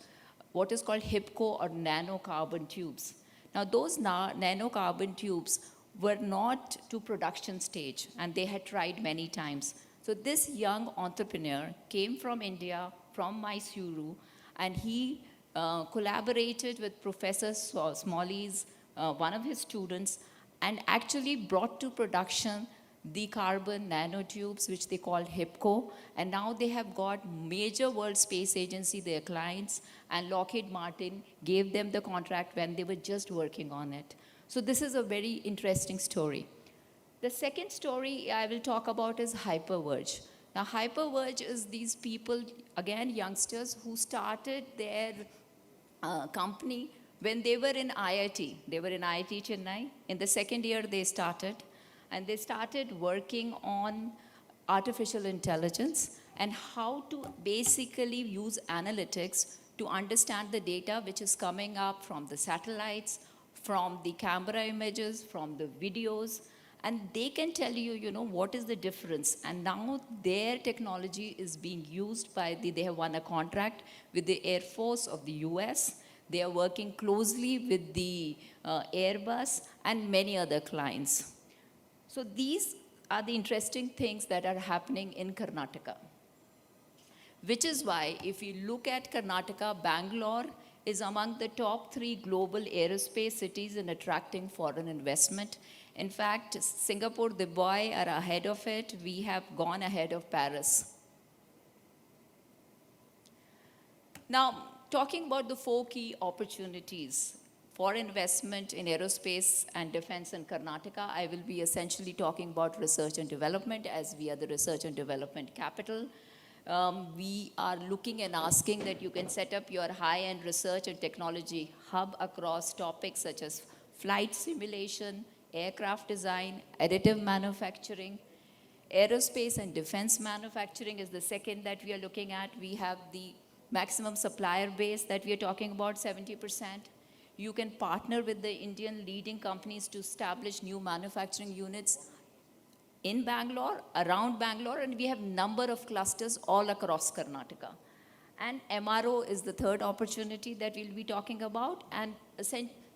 what is called HIPCO or nanocarbon tubes. Now, those nanocarbon tubes were not to production stage, and they had tried many times. So this young entrepreneur came from India, from Mysuru, and he collaborated with Professor Smalley's, one of his students, and actually brought to production the carbon nanotubes, which they call HIPCO. And now they have got major World Space Agency, their clients, and Lockheed Martin gave them the contract when they were just working on it. So this is a very interesting story. The second story I will talk about is Hyperverge. Now, Hyperverge is these people, again, youngsters, who started their company when they were in IIT. They were in IIT Chennai. In the second year, they started. And they started working on artificial intelligence and how to basically use analytics to understand the data which is coming up from the satellites, from the camera images, from the videos, and they can tell you, what is the difference. And now their technology is being used they have won a contract with the Air Force of the US. They are working closely with the Airbus and many other clients. So these are the interesting things that are happening in Karnataka. Which is why, if you look at Karnataka, Bangalore is among the top 3 global aerospace cities in attracting foreign investment. In fact, Singapore, Dubai are ahead of it. We have gone ahead of Paris. Now, talking about the 4 key opportunities for investment in aerospace and defense in Karnataka, I will be essentially talking about research and development, as we are the research and development capital. We are looking and asking that you can set up your high-end research and technology hub across topics such as flight simulation, aircraft design, additive manufacturing. Aerospace and defense manufacturing is the second that we are looking at. We have the maximum supplier base that we are talking about, 70%. You can partner with the Indian leading companies to establish new manufacturing units in Bangalore, around Bangalore, and we have number of clusters all across Karnataka. And MRO is the third opportunity that we'll be talking about, and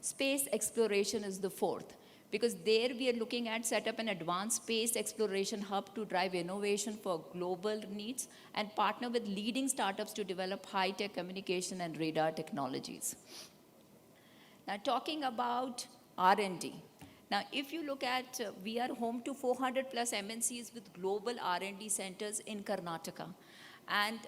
space exploration is the fourth, because there we are looking at set up an advanced space exploration hub to drive innovation for global needs and partner with leading startups to develop high-tech communication and radar technologies. Now, talking about R&D. Now, if you look at, we are home to 400 plus MNCs with global R&D centers in Karnataka. And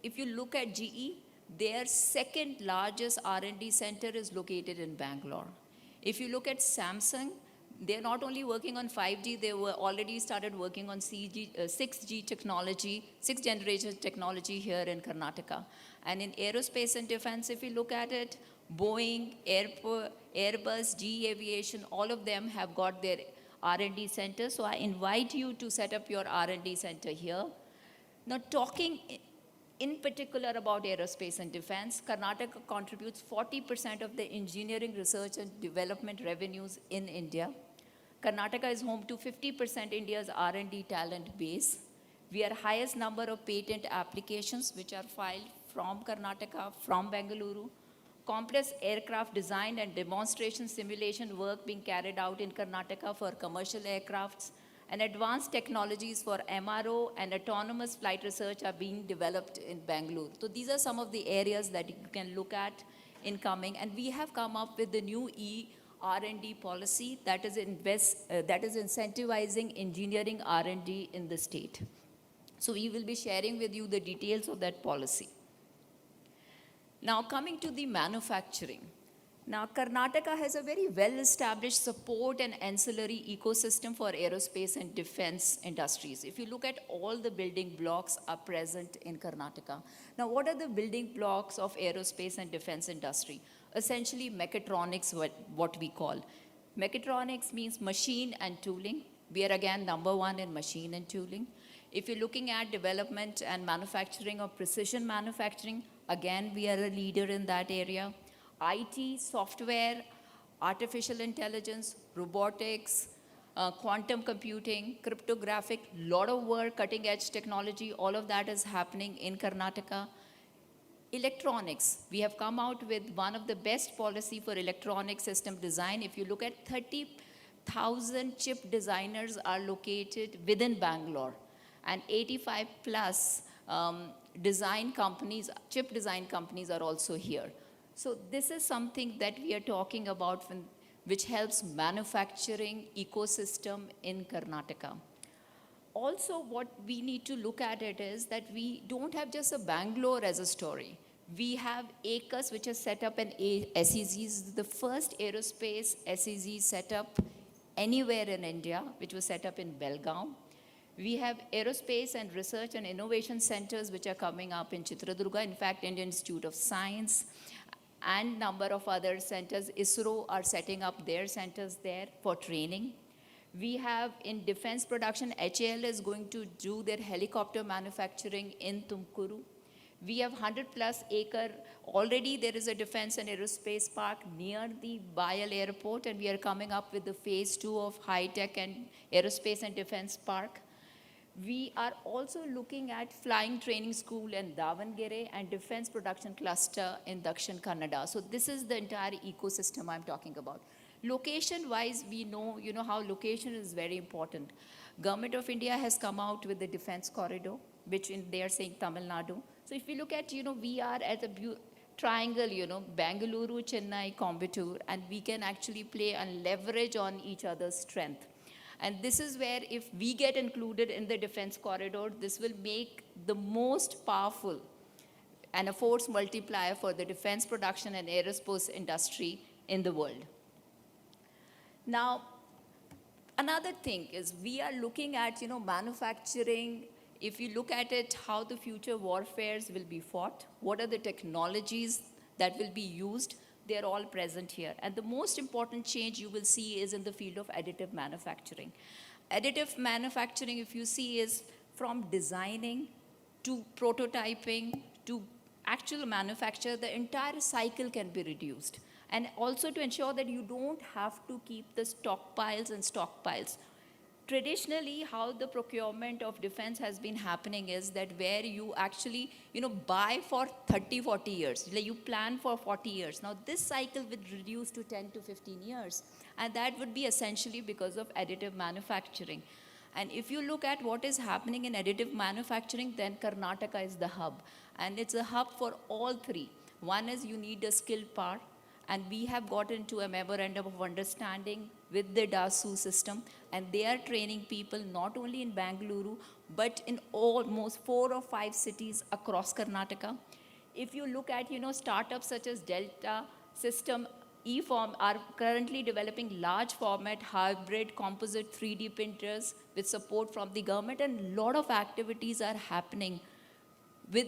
if you look at GE, their second largest R&D center is located in Bangalore. If you look at Samsung, they're not only working on 5G, they were already started working on 6G technology, 6th generation technology here in Karnataka. And in aerospace and defense, if you look at it, Boeing, Airbus, GE Aviation, all of them have got their R&D center. So I invite you to set up your R&D center here. Now, talking in particular about aerospace and defense, Karnataka contributes 40% of the engineering research and development revenues in India. Karnataka is home to 50% India's R&D talent base. We are highest number of patent applications which are filed from Karnataka, from Bengaluru. Complex aircraft design and demonstration simulation work being carried out in Karnataka for commercial aircrafts, and advanced technologies for MRO and autonomous flight research are being developed in Bangalore. So these are some of the areas that you can look at in coming, and we have come up with the new R&D policy that is incentivizing engineering R&D in the state. So we will be sharing with you the details of that policy. Now, coming to the manufacturing. Now, Karnataka has a very well-established support and ancillary ecosystem for aerospace and defense industries. If you look at all the building blocks are present in Karnataka. Now, what are the building blocks of aerospace and defense industry? Essentially, mechatronics, what we call. Mechatronics means machine and tooling. We are again #1 in machine and tooling. If you're looking at development and manufacturing of precision manufacturing, again, we are a leader in that area. IT, software, artificial intelligence, robotics, quantum computing, cryptographic, lot of work, cutting edge technology, all of that is happening in Karnataka. Electronics, we have come out with one of the best policy for electronic system design. If you look at 30,000 chip designers are located within Bangalore, and 85 plus design companies, chip design companies are also here. So this is something that we are talking about which helps manufacturing ecosystem in Karnataka. Also, what we need to look at it is that we don't have just a Bangalore as a story. We have ACUS, which has set up an SEZ, the first aerospace SEZ set up anywhere in India, which was set up in Belgaum. We have aerospace and research and innovation centers which are coming up in Chitradurga. In fact, Indian Institute of Science and number of other centers. ISRO are setting up their centers there for training. We have in defense production, HAL is going to do their helicopter manufacturing in Tumkuru. We have 100 plus acre, already there is a defense and aerospace park near the Bayal airport, and we are coming up with the phase 2 of high-tech and aerospace and defense park. We are also looking at flying training school in Davangere and defense production cluster in Dakshin Kannada. So this is the entire ecosystem I'm talking about. Location-wise, we know, how location is very important. Government of India has come out with the defense corridor, which they are saying Tamil Nadu. So if you look at, we are at a triangle, Bangalore, Chennai, Coimbatore, and we can actually play and leverage on each other's strength. And this is where if we get included in the defense corridor, this will make the most powerful and a force multiplier for the defense production and aerospace industry in the world. Now, another thing is we are looking at, manufacturing. If you look at it, how the future warfares will be fought, what are the technologies that will be used, they're all present here. And the most important change you will see is in the field of additive manufacturing. Additive manufacturing, if you see, is from designing to prototyping to actual manufacture, the entire cycle can be reduced. And also to ensure that you don't have to keep the stockpiles and stockpiles. Traditionally, how the procurement of defense has been happening is that where you actually, buy for 30, 40 years. Like you plan for 40 years. Now, this cycle would reduce to 10 to 15 years. And that would be essentially because of additive manufacturing. And if you look at what is happening in additive manufacturing, then Karnataka is the hub. And it's a hub for all three. One is you need a skilled power. And we have got into a memorandum of understanding with the DASU system, and they are training people not only in Bangalore, but in almost 4 or 5 cities across Karnataka. If you look at, startups such as Delta System, eForm are currently developing large format hybrid composite 3D printers with support from the government, and a lot of activities are happening with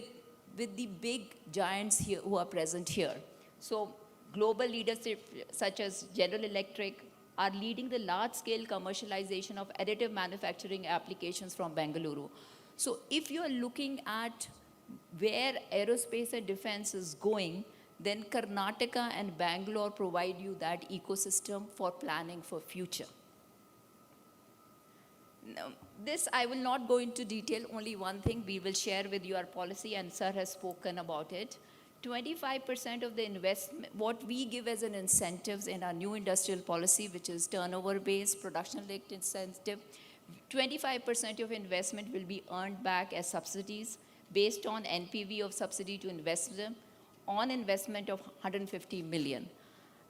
the big giants here who are present here. So global leadership such as General Electric are leading the large-scale commercialization of additive manufacturing applications from Bengaluru. So if you are looking at where aerospace and defense is going, then Karnataka and Bangalore provide you that ecosystem for planning for future. Now, this I will not go into detail, only one thing we will share with you our policy, and sir has spoken about it. 25% of the investment, what we give as an incentives in our new industrial policy, which is turnover-based, production-linked incentive, 25% of investment will be earned back as subsidies based on NPV of subsidy to investor on investment of 150 million.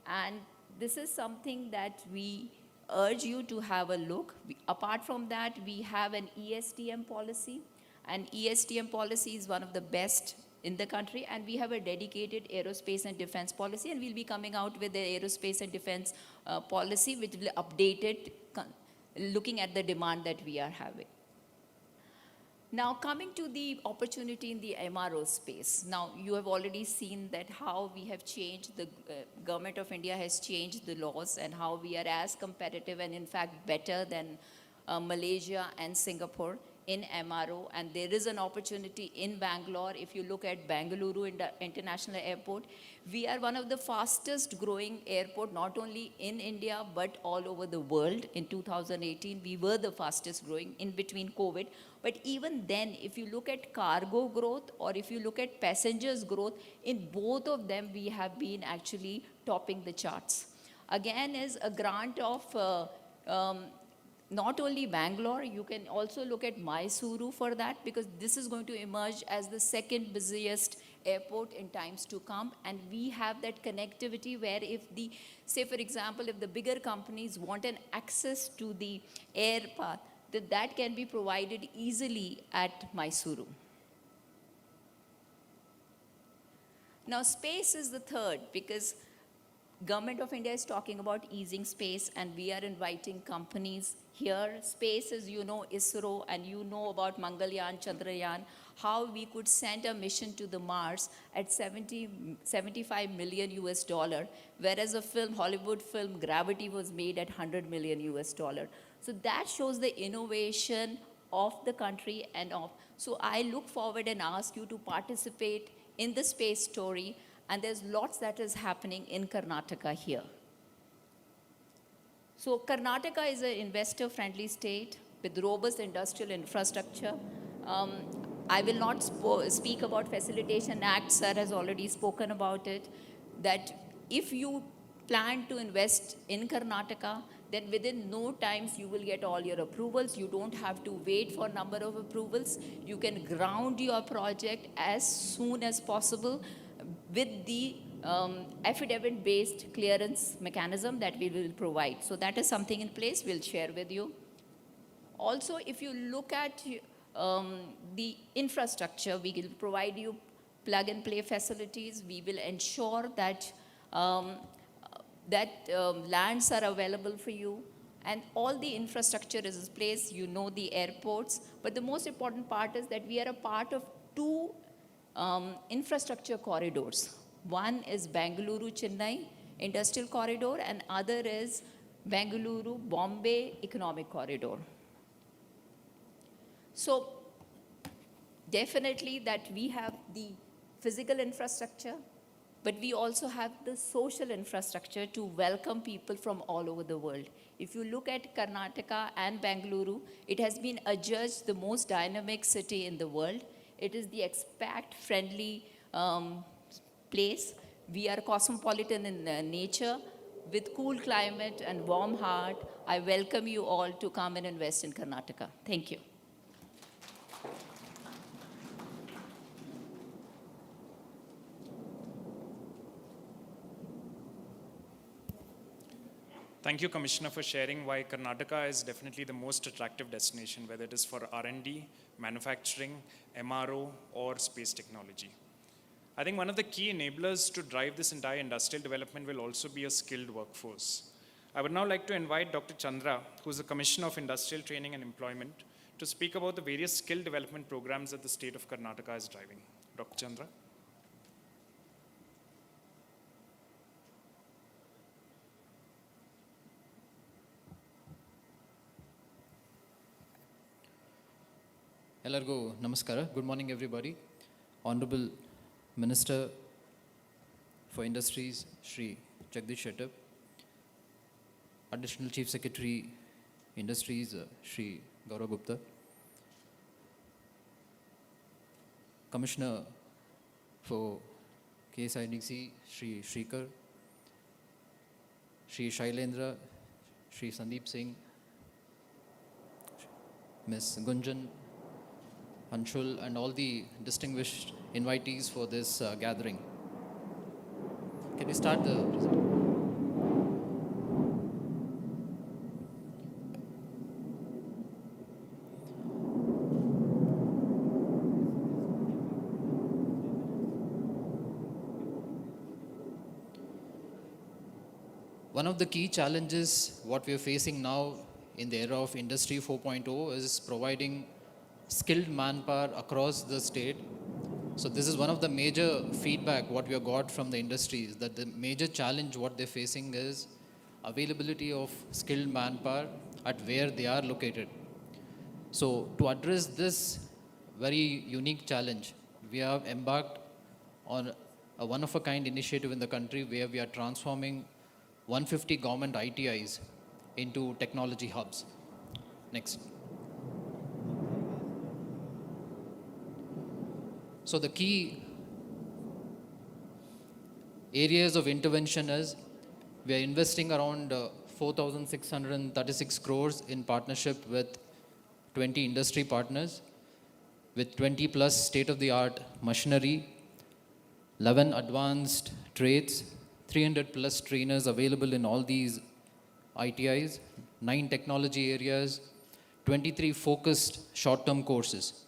And this is something that we urge you to have a look. Apart from that, we have an ESTM policy, and ESTM policy is one of the best in the country, and we have a dedicated aerospace and defense policy, and we'll be coming out with the aerospace and defense policy, which will update it, looking at the demand that we are having. Now, coming to the opportunity in the MRO space. Now, you have already seen that how we have changed, the government of India has changed the laws, and how we are as competitive and in fact better than Malaysia and Singapore in MRO, and there is an opportunity in Bangalore. If you look at Bangalore International Airport, we are one of the fastest growing airport, not only in India, but all over the world. In 2018, we were the fastest growing in between COVID. But even then, if you look at cargo growth or if you look at passengers growth, in both of them, we have been actually topping the charts. Again, is a grant of not only Bangalore, you can also look at Mysuru for that, because this is going to emerge as the second busiest airport in times to come. And we have that connectivity where if the, say for example, if the bigger companies want an access to the air path, that can be provided easily at Mysuru. Now space is the third, because Government of India is talking about easing space, and we are inviting companies here. Space is, you know, ISRO, and you know about Mangalyaan, Chandrayaan, how we could send a mission to the Mars at 75 million US dollar, whereas a film, Hollywood film, Gravity was made at 100 million US dollar. So that shows the innovation of the country and of. So I look forward and ask you to participate in the space story, and there's lots that is happening in Karnataka here. So Karnataka is an investor-friendly state with robust industrial infrastructure. Um, I will not speak about Facilitation Act, sir has already spoken about it, that if you plan to invest in Karnataka, then within no times you will get all your approvals. You don't have to wait for a number of approvals. You can ground your project as soon as possible with the affidavit-based clearance mechanism that we will provide. So that is something in place we'll share with you. Also, if you look at the infrastructure, we will provide you plug-and-play facilities. We will ensure that lands are available for you, and all the infrastructure is in place. You know the airports, but the most important part is that we are a part of two infrastructure corridors. One is Bengaluru-Chennai Industrial Corridor, and other is Bengaluru-Bombay Economic Corridor. So definitely that we have the physical infrastructure, but we also have the social infrastructure to welcome people from all over the world. If you look at Karnataka and Bengaluru, it has been adjudged the most dynamic city in the world. It is the expat-friendly place. We are cosmopolitan in nature, with cool climate and warm heart. I welcome you all to come and invest in Karnataka. Thank you. Thank you, Commissioner, for sharing why Karnataka is definitely the most attractive destination, whether it is for R&D, manufacturing, MRO, or space technology. I think one of the key enablers to drive this entire industrial development will also be a skilled workforce. I would now like to invite Dr. Chandra, who is the Commissioner of Industrial Training and Employment, to speak about the various skill development programs that the state of Karnataka is driving. Dr. Chandra. ಎಲ್ಲರಿಗೂ ನಮಸ್ಕಾರ. Good morning, everybody. Honorable Minister for Industries, Shri Jagdish Shettar, Additional Chief Secretary, Industries, Shri Gaurav Gupta, Commissioner for KSIDC, Shri Shrikar, Shri Shailendra, Shri Sandeep Singh, Ms. Gunjan, Anshul, and all the distinguished invitees for this gathering. Can we start the presentation? One of the key challenges what we are facing now in the era of Industry 4.0 is providing skilled manpower across the state. So this is one of the major feedback what we have got from the industries, that the major challenge what they're facing is availability of skilled manpower at where they are located. So to address this very unique challenge, we have embarked on a one-of-a-kind initiative in the country where we are transforming 150 government ITIs into technology hubs. Next. So the key areas of intervention is we are investing around 4,636 crores in partnership with 20 industry partners with 20 plus state-of-the-art machinery, 11 advanced trades, 300 plus trainers available in all these ITIs, 9 technology areas, 23 focused short-term courses.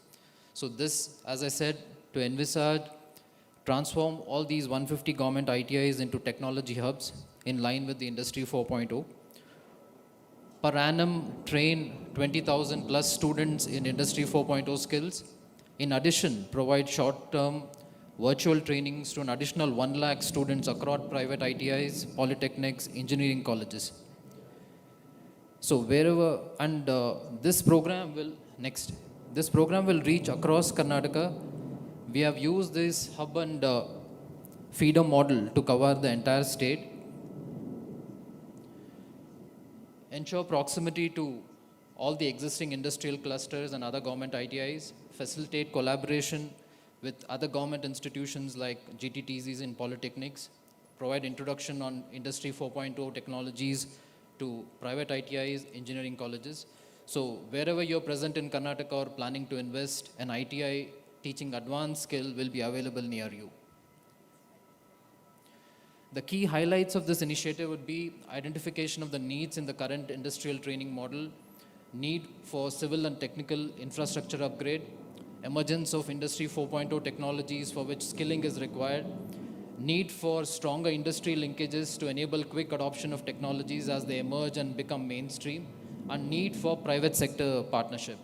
So this, as I said, to envisage, transform all these 150 government ITIs into technology hubs in line with the Industry 4.0. Per annum, train 20,000 plus students in Industry 4.0 skills. In addition, provide short-term virtual trainings to an additional 1 lakh students across private ITIs, polytechnics, engineering colleges. So wherever, and this program will Next, this program will reach across Karnataka. We have used this hub and feeder model to cover the entire state. Ensure proximity to all the existing industrial clusters and other government ITIs. Facilitate collaboration with other government institutions like GTTCs in polytechnics. Provide introduction on Industry 4.0 technologies to private ITIs, engineering colleges. So wherever you're present in Karnataka or planning to invest, an ITI teaching advanced skill will be available near you. The key highlights of this initiative would be identification of the needs in the current industrial training model, need for civil and technical infrastructure upgrade, emergence of Industry 4.0 technologies for which skilling is required, need for stronger industry linkages to enable quick adoption of technologies as they emerge and become mainstream, and need for private sector partnership.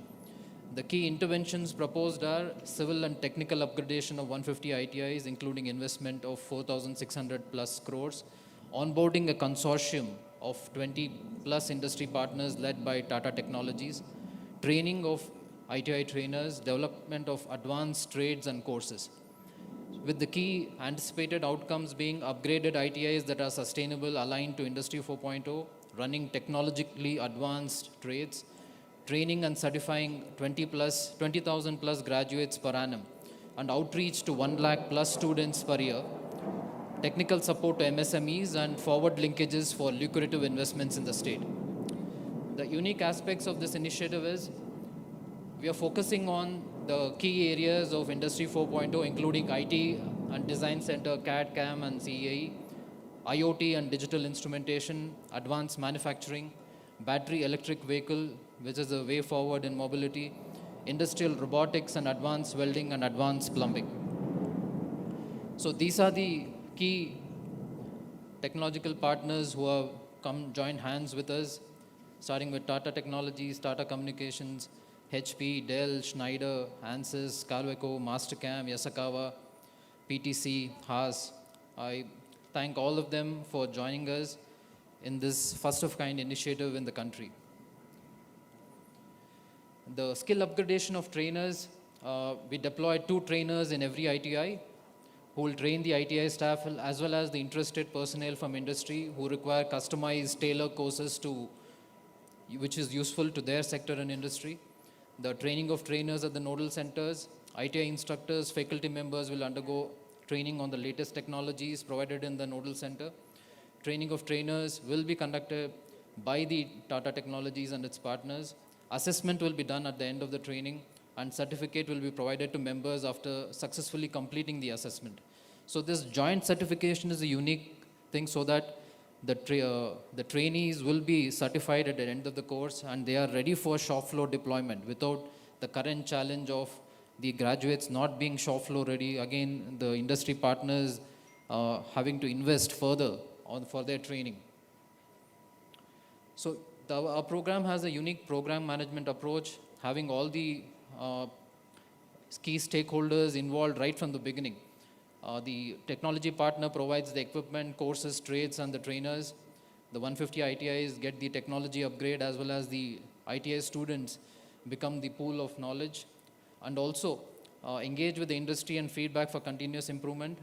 The key interventions proposed are civil and technical upgradation of 150 ITIs, including investment of 4,600 plus crores, onboarding a consortium of 20 plus industry partners led by Tata Technologies, training of ITI trainers, development of advanced trades and courses, with the key anticipated outcomes being upgraded ITIs that are sustainable, aligned to Industry 4.0, running technologically advanced trades, training and certifying 20,000 plus graduates per annum, and outreach to 1 lakh plus students per year, technical support to MSMEs, and forward linkages for lucrative investments in the state. The unique aspects of this initiative is we are focusing on the key areas of Industry 4.0, including IT and Design Center, CAD, CAM, and CAE, IoT and digital instrumentation, advanced manufacturing, battery electric vehicle, which is a way forward in mobility, industrial robotics and advanced welding and advanced plumbing. So these are the key technological partners who have come join hands with us, starting with Tata Technologies, Tata Communications, HP, Dell, Schneider, Ansys, Calveco, Mastercam, Yasakawa, PTC, Haas. I thank all of them for joining us in this first-of-kind initiative in the country. The skill upgradation of trainers, we deployed 2 trainers in every ITI who will train the ITI staff as well as the interested personnel from industry who require customized tailor courses which is useful to their sector and industry. The training of trainers at the nodal centers, ITI instructors, faculty members will undergo training on the latest technologies provided in the nodal center. Training of trainers will be conducted by the Tata Technologies and its partners. Assessment will be done at the end of the training, and certificate will be provided to members after successfully completing the assessment. So this joint certification is a unique thing so that the trainees will be certified at the end of the course and they are ready for shop floor deployment without the current challenge of the graduates not being shop floor ready. Again, the industry partners having to invest further for their training. So our program has a unique program management approach, having all the key stakeholders involved right from the beginning. The technology partner provides the equipment, courses, trades, and the trainers. The 150 ITIs get the technology upgrade as well as the ITI students become the pool of knowledge, and also engage with the industry and feedback for continuous improvement.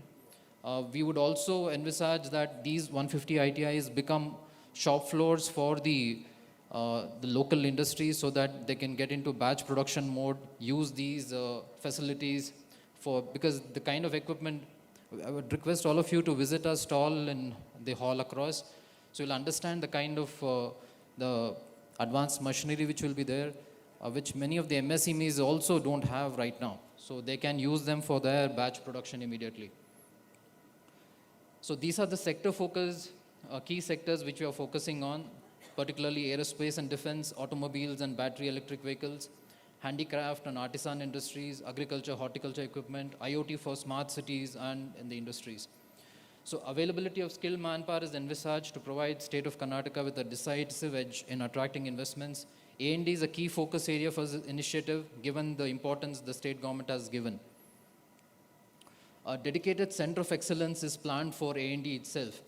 We would also envisage that these 150 ITIs become shop floors for the local industries so that they can get into batch production mode, use these facilities because the kind of equipment, I would request all of you to visit our stall in the hall across. So you'll understand the kind of the advanced machinery which will be there, which many of the MSMEs also don't have right now. So they can use them for their batch production immediately. So these are the sector focus, key sectors which we are focusing on, particularly aerospace and defense, automobiles and battery electric vehicles, handicraft and artisan industries, agriculture, horticulture equipment, IoT for smart cities and in the industries. So availability of skilled manpower is envisaged to provide state of Karnataka with a decisive edge in attracting investments. A&D is a key focus area for this initiative given the importance the state government has given. A dedicated center of excellence is planned for A&D itself.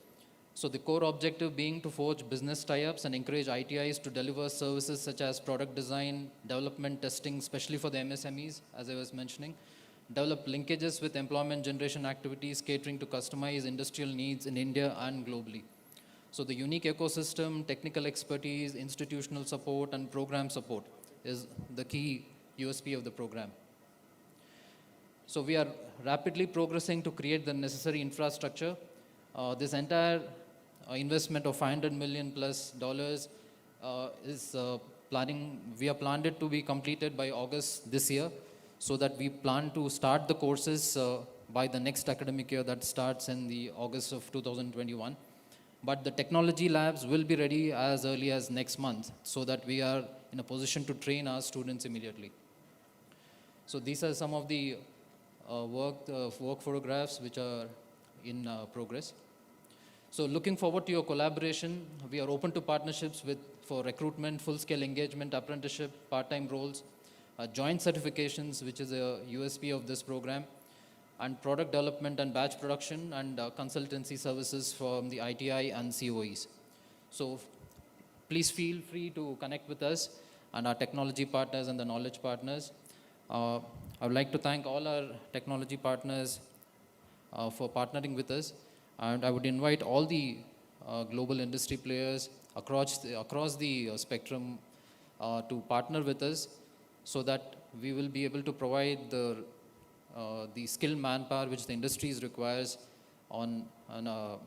So the core objective being to forge business tie-ups and encourage ITIs to deliver services such as product design, development, testing, especially for the MSMEs, as I was mentioning, develop linkages with employment generation activities catering to customized industrial needs in India and globally. So the unique ecosystem, technical expertise, institutional support, and program support is the key USP of the program. So we are rapidly progressing to create the necessary infrastructure. This entire investment of $500 million plus is we are planned it to be completed by August this year, so that we plan to start the courses by the next academic year that starts in the August of 2021. But the technology labs will be ready as early as next month, so that we are in a position to train our students immediately. So these are some of the work photographs which are in progress. So looking forward to your collaboration. We are open to partnerships for recruitment, full-scale engagement, apprenticeship, part-time roles, joint certifications, which is a USP of this program, and product development and batch production, and consultancy services from the ITI and COEs. So please feel free to connect with us and our technology partners and the knowledge partners. I would like to thank all our technology partners for partnering with us, and I would invite all the global industry players across the spectrum to partner with us, so that we will be able to provide the skilled manpower which the industries requires on a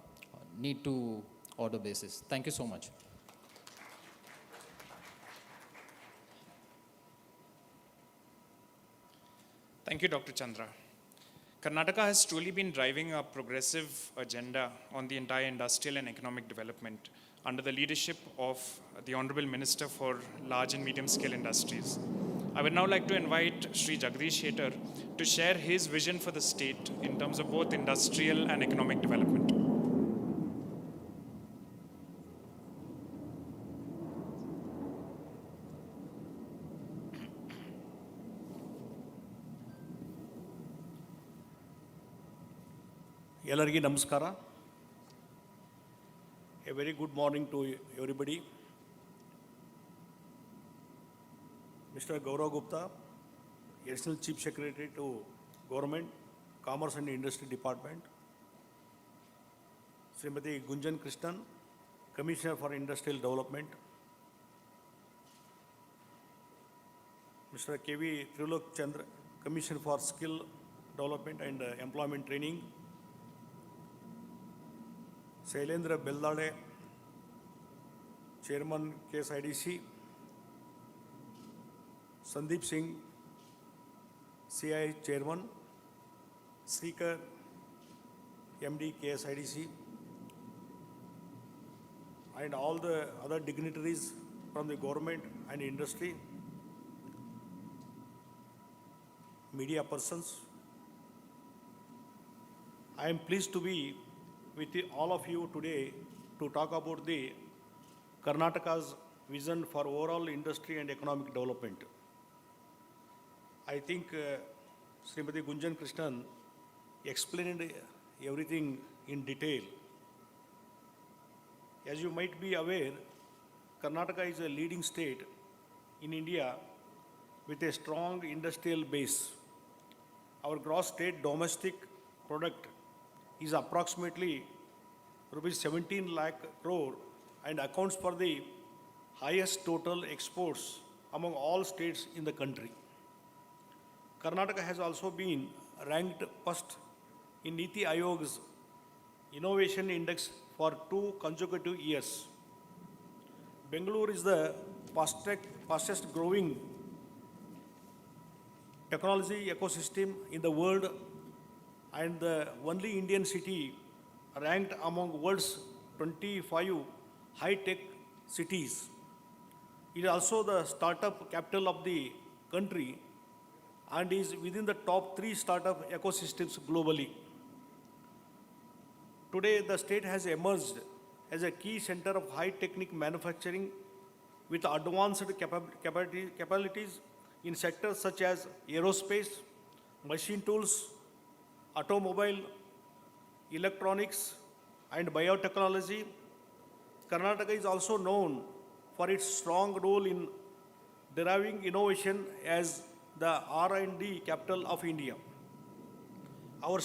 need to order basis. Thank you so much. Thank you, Dr. Chandra. Karnataka has truly been driving a progressive agenda on the entire industrial and economic development under the leadership of the Honorable Minister for Large and Medium Scale Industries. I would now like to invite Sri Jagdish Shettar to share his vision for the state in terms of both industrial and economic development. ಎಲ್ಲರಿಗೆ ನಮಸ್ಕಾರ. A very good morning to everybody. Mr. Gaurav Gupta, Additional Chief Secretary to Government, Commerce and Industry Department. Srimati Gunjan Krishnan, Commissioner for Industrial Development. Mr. K.V. Trilok Chandra, Commissioner for Skill Development and Employment Training. Shailendra Beldade, Chairman KSIDC. Sandeep Singh, CI Chairman. Srikar, MD KSIDC. And all the other dignitaries from the government and industry, media persons. I am pleased to be with all of you today to talk about the Karnataka's vision for overall industry and economic development. I think Srimati Gunjan Krishnan explained everything in detail. As you might be aware, Karnataka is a leading state in India with a strong industrial base. Our gross state domestic product is approximately rupees 17 lakh crore and accounts for the highest total exports among all states in the country. Karnataka has also been ranked first in Niti Ayog's Innovation Index for 2 consecutive years. Bangalore is the fastest growing technology ecosystem in the world and the only Indian city ranked among world's 25 high-tech cities. It is also the startup capital of the country and is within the top 3 startup ecosystems globally. Today, the state has emerged as a key center of high-technic manufacturing with advanced capabilities in sectors such as aerospace, machine tools, automobile, electronics, and biotechnology. Karnataka is also known for its strong role in deriving innovation as the R&D capital of India. Our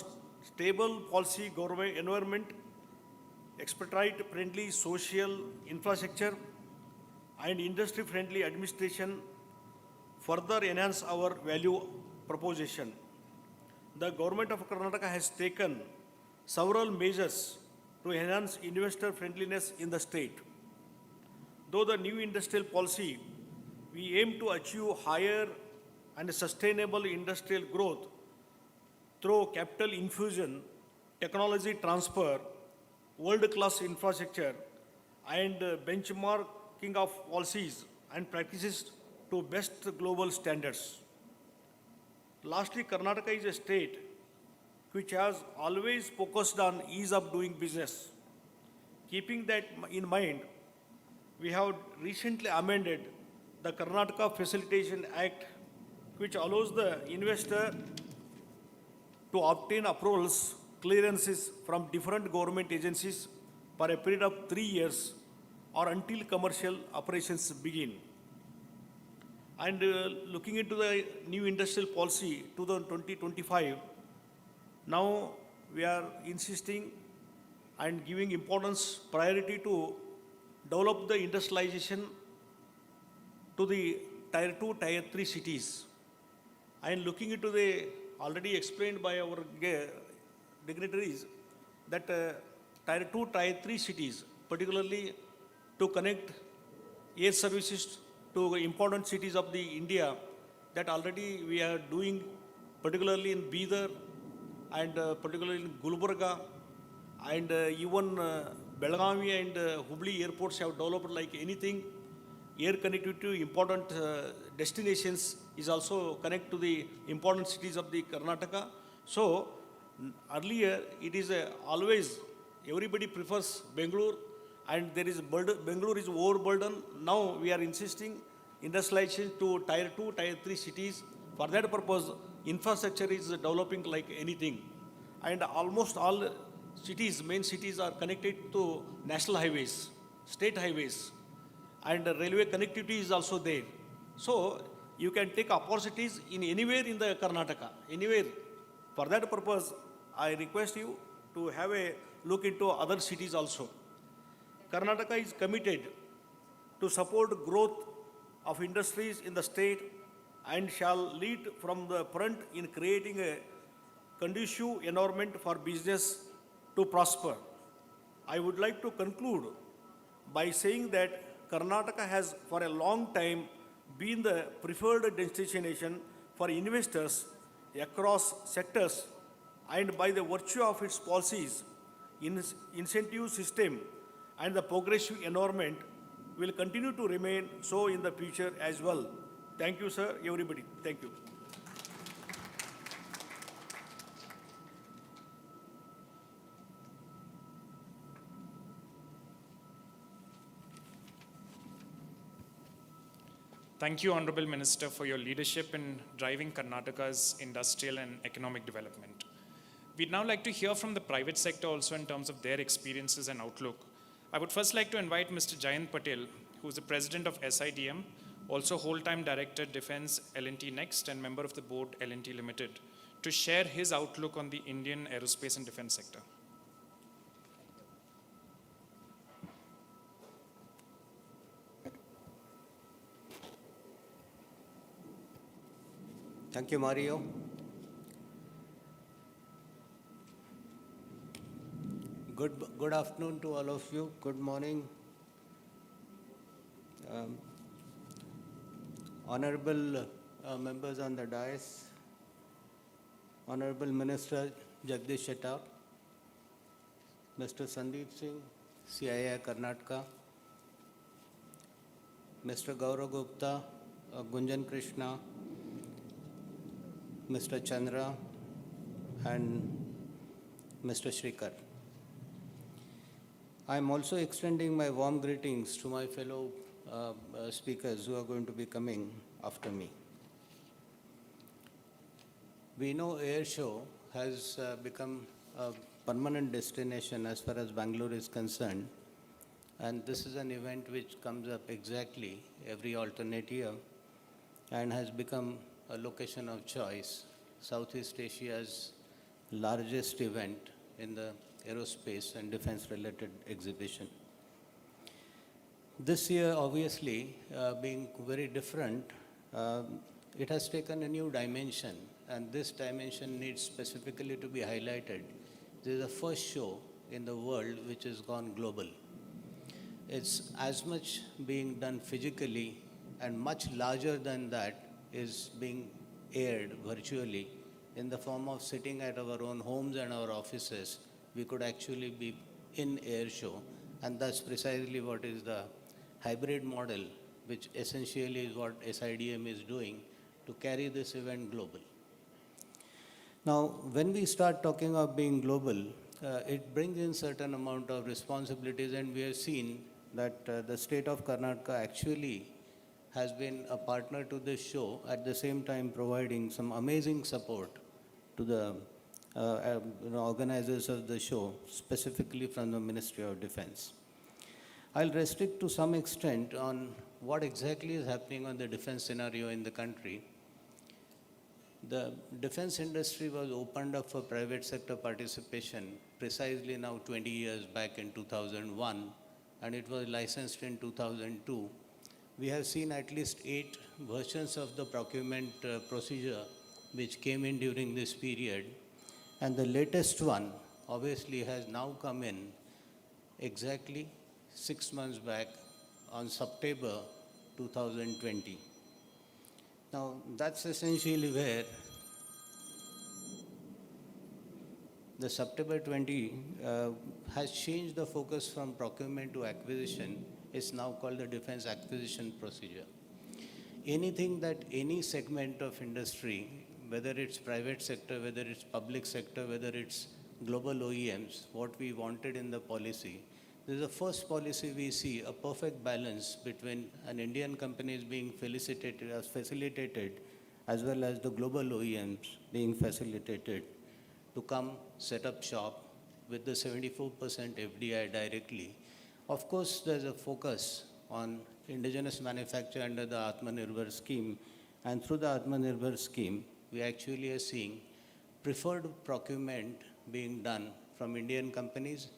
stable policy government environment, expedite-friendly social infrastructure, and industry-friendly administration further enhance our value proposition. The government of Karnataka has taken several measures to enhance investor friendliness in the state. Though the new industrial policy, we aim to achieve higher and sustainable industrial growth through capital infusion, technology transfer, world-class infrastructure, and benchmarking of policies and practices to best global standards. Lastly, Karnataka is a state which has always focused on ease of doing business. Keeping that in mind, we have recently amended the Karnataka Facilitation Act, which allows the investor to obtain approvals, clearances from different government agencies for a period of 3 years or until commercial operations begin. And looking into the new industrial policy 2020-25, now we are insisting and giving importance, priority to develop the industrialization to the Tier 2, Tier 3 cities. And looking into the, already explained by our dignitaries, that Tier 2, Tier 3 cities, particularly to connect air services to important cities of the India, that already we are doing, particularly in Bidar and particularly in Gulbarga, and even Belgavi and Hubli airports have developed like anything. Air connectivity to important destinations is also connect to the important cities of the Karnataka. So earlier it is always everybody prefers Bangalore, and there is Bangalore is overburdened. Now we are insisting industrialization to Tier 2, Tier 3 cities. For that purpose, infrastructure is developing like anything, and almost all cities, main cities, are connected to national highways, state highways, and railway connectivity is also there. So you can take opportunities in anywhere in the Karnataka, anywhere. For that purpose, I request you to have a look into other cities also. Karnataka is committed to support growth of industries in the state and shall lead from the front in creating a conducive environment for business to prosper. I would like to conclude by saying that Karnataka has for a long time been the preferred destination for investors across sectors, and by the virtue of its policies, incentive system, and the progressive environment will continue to remain so in the future as well. Thank you, sir, everybody. Thank you. Thank you, Honorable Minister, for your leadership in driving Karnataka's industrial and economic development. We'd now like to hear from the private sector also in terms of their experiences and outlook. I would first like to invite Mr. Jayant Patel, who is the President of SIDM, also whole-time Director, Defense L&T Next, and member of the board L&T Limited, to share his outlook on the Indian aerospace and defense sector. Thank you, Mario. Good afternoon to all of you. Good morning. Honorable members on the dais, Honorable Minister Jagdish Shettar, Mr. Sandeep Singh, CII Karnataka, Mr. Gaurav Gupta, Gunjan Krishna, Mr. Chandra, and Mr. Shrikar. I am also extending my warm greetings to my fellow speakers who are going to be coming after me. We know air show has become a permanent destination as far as Bangalore is concerned. And this is an event which comes up exactly every alternate year and has become a location of choice, Southeast Asia's largest event in the aerospace and defense-related exhibition. This year, obviously, being very different, it has taken a new dimension, and this dimension needs specifically to be highlighted. This is the first show in the world which has gone global. It's as much being done physically, and much larger than that is being aired virtually in the form of sitting at our own homes and our offices. We could actually be in air show, and that's precisely what is the hybrid model, which essentially is what SIDM is doing to carry this event global. Now, when we start talking of being global, it brings in certain amount of responsibilities, and we have seen that the state of Karnataka actually has been a partner to this show, at the same time providing some amazing support to the organizers of the show, specifically from the Ministry of Defense. I'll restrict to some extent on what exactly is happening on the defense scenario in the country. The defense industry was opened up for private sector participation precisely now 20 years back in 2001, and it was licensed in 2002. We have seen at least 8 versions of the procurement procedure which came in during this period, and the latest one obviously has now come in exactly 6 months back on September 2020. Now, that's essentially where the September 20 has changed the focus from procurement to acquisition. It's now called the defense acquisition procedure. Anything that any segment of industry, whether it's private sector, whether it's public sector, whether it's global OEMs, what we wanted in the policy, this is the first policy we see a perfect balance between an Indian companies being facilitated as well as the global OEMs being facilitated to come set up shop with the 74% FDI directly. Of course, there's a focus on indigenous manufacture under the Atmanirbhar scheme, and through the Atmanirbhar scheme, we actually are seeing preferred procurement being done from Indian companies.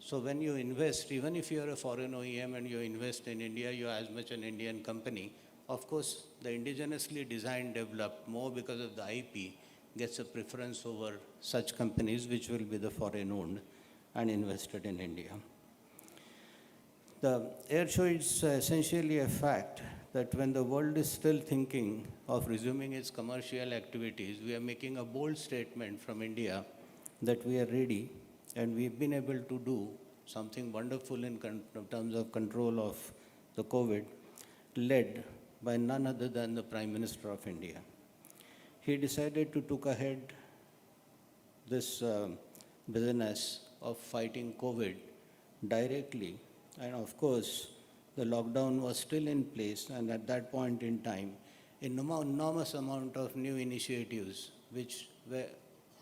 So when you invest, even if you are a foreign OEM and you invest in India, you are as much an Indian company. Of course, the indigenously designed, developed, more because of the IP, gets a preference over such companies which will be the foreign owned and invested in India. The air show is essentially a fact that when the world is still thinking of resuming its commercial activities, we are making a bold statement from India that we are ready, and we've been able to do something wonderful in terms of control of the COVID, led by none other than the Prime Minister of India. He decided to take ahead this business of fighting COVID directly, and of course, the lockdown was still in place, and at that point in time, an enormous amount of new initiatives which were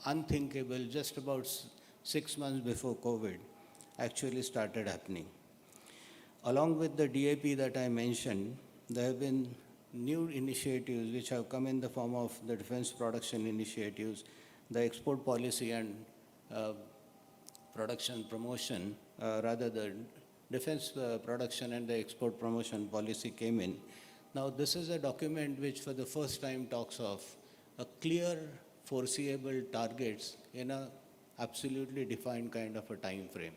unthinkable just about 6 months before COVID actually started happening. Along with the DAP that I mentioned, there have been new initiatives which have come in the form of the defense production initiatives, the export policy and production promotion, rather the defense production and the export promotion policy came in. Now this is a document which for the first time talks of a clear, foreseeable targets in a absolutely defined kind of a time frame.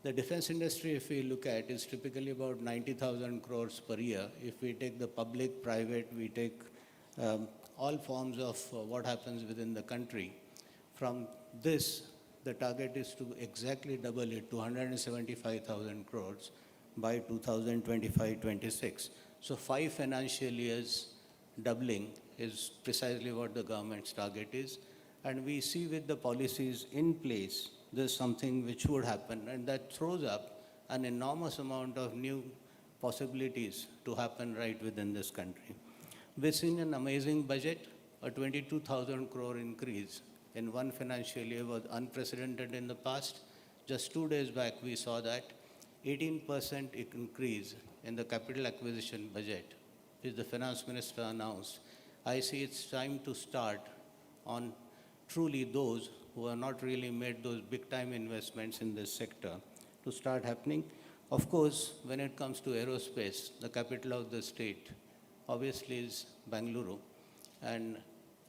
The defense industry, if we look at, is typically about 90,000 crores per year. If we take the public, private, we take all forms of what happens within the country. From this, the target is to exactly double it to 175,000 crores by 2025-26. So 5 financial years doubling is precisely what the government's target is. And we see with the policies in place, there's something which would happen, and that throws up an enormous amount of new possibilities to happen right within this country. We've seen an amazing budget, a 22,000 crore increase in one financial year was unprecedented in the past. Just 2 days back, we saw that 18% increase in the capital acquisition budget, which the finance minister announced. I see it's time to start on truly those who have not really made those big time investments in this sector to start happening. Of course, when it comes to aerospace, the capital of the state obviously is Bangalore. And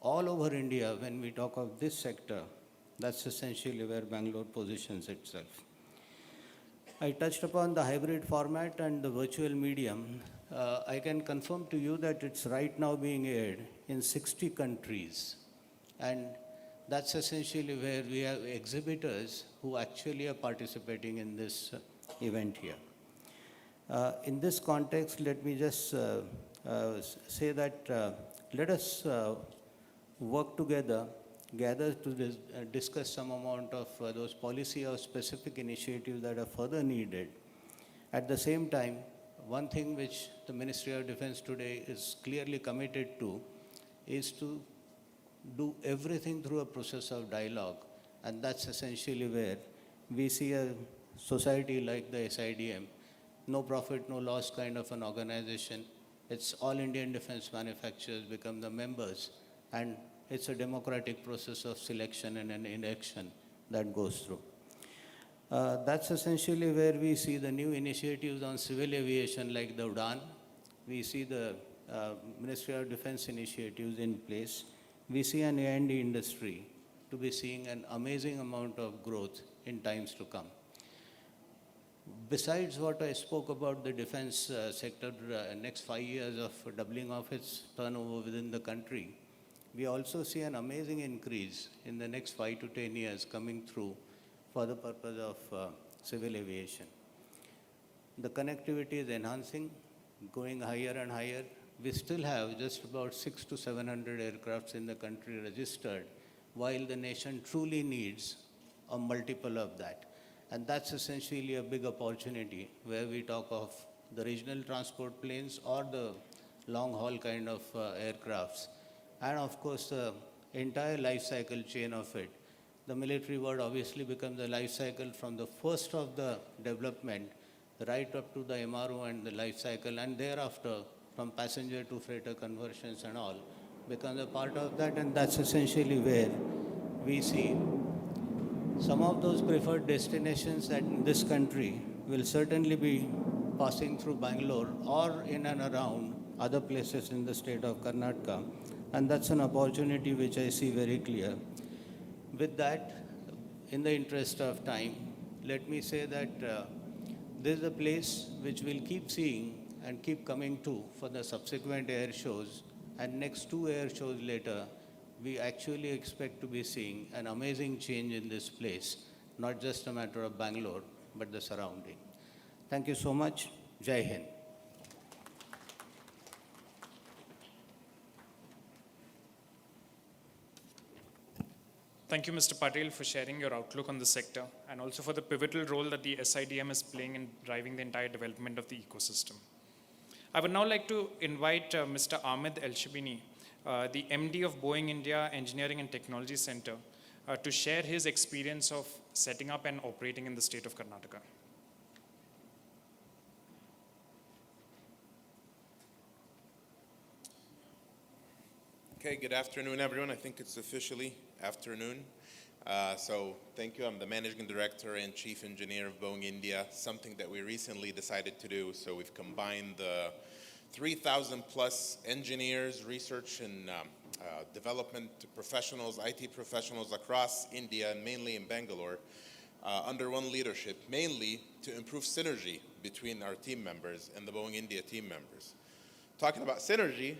all over India, when we talk of this sector, that's essentially where Bangalore positions itself. I touched upon the hybrid format and the virtual medium. I can confirm to you that it's right now being aired in 60 countries. And that's essentially where we have exhibitors who actually are participating in this event here. In this context, let me just say that let us work together, gather to discuss some amount of those policy or specific initiatives that are further needed. At the same time, one thing which the Ministry of Defense today is clearly committed to is to do everything through a process of dialogue. And that's essentially where we see a society like the SIDM, no profit, no loss kind of an organization. It's all Indian defense manufacturers become the members, and it's a democratic process of selection and an election that goes through. That's essentially where we see the new initiatives on civil aviation like the UDAN. We see the Ministry of Defense initiatives in place. We see an A&D industry to be seeing an amazing amount of growth in times to come. Besides what I spoke about the defense sector, next 5 years of doubling of its turnover within the country, we also see an amazing increase in the next 5 to 10 years coming through for the purpose of civil aviation. The connectivity is enhancing, going higher and higher. We still have just about 600 to 700 aircrafts in the country registered, while the nation truly needs a multiple of that. And that's essentially a big opportunity where we talk of the regional transport planes or the long-haul kind of aircrafts. And of course, the entire life cycle chain of it. The military world obviously becomes the life cycle from the first of the development right up to the MRO and the life cycle, and thereafter from passenger to freighter conversions and all becomes a part of that. And that's essentially where we see some of those preferred destinations that in this country will certainly be passing through Bangalore or in and around other places in the state of Karnataka. And that's an opportunity which I see very clear. With that, in the interest of time, let me say that this is a place which we'll keep seeing and keep coming to for the subsequent air shows. And next 2 air shows later, we actually expect to be seeing an amazing change in this place, not just a matter of Bangalore, but the surrounding. Thank you so much. Jai Hind. Thank you, Mr. Patel, for sharing your outlook on the sector and also for the pivotal role that the SIDM is playing in driving the entire development of the ecosystem. I would now like to invite Mr. Ahmed El-Shabini, the MD of Boeing India Engineering and Technology Center, to share his experience of setting up and operating in the state of Karnataka. Okay, good afternoon, everyone. I think it's officially afternoon. So thank you. I'm the Managing Director and Chief Engineer of Boeing India, something that we recently decided to do. So we've combined the 3,000 plus engineers, research and development professionals, IT professionals across India and mainly in Bangalore under one leadership, mainly to improve synergy between our team members and the Boeing India team members. Talking about synergy,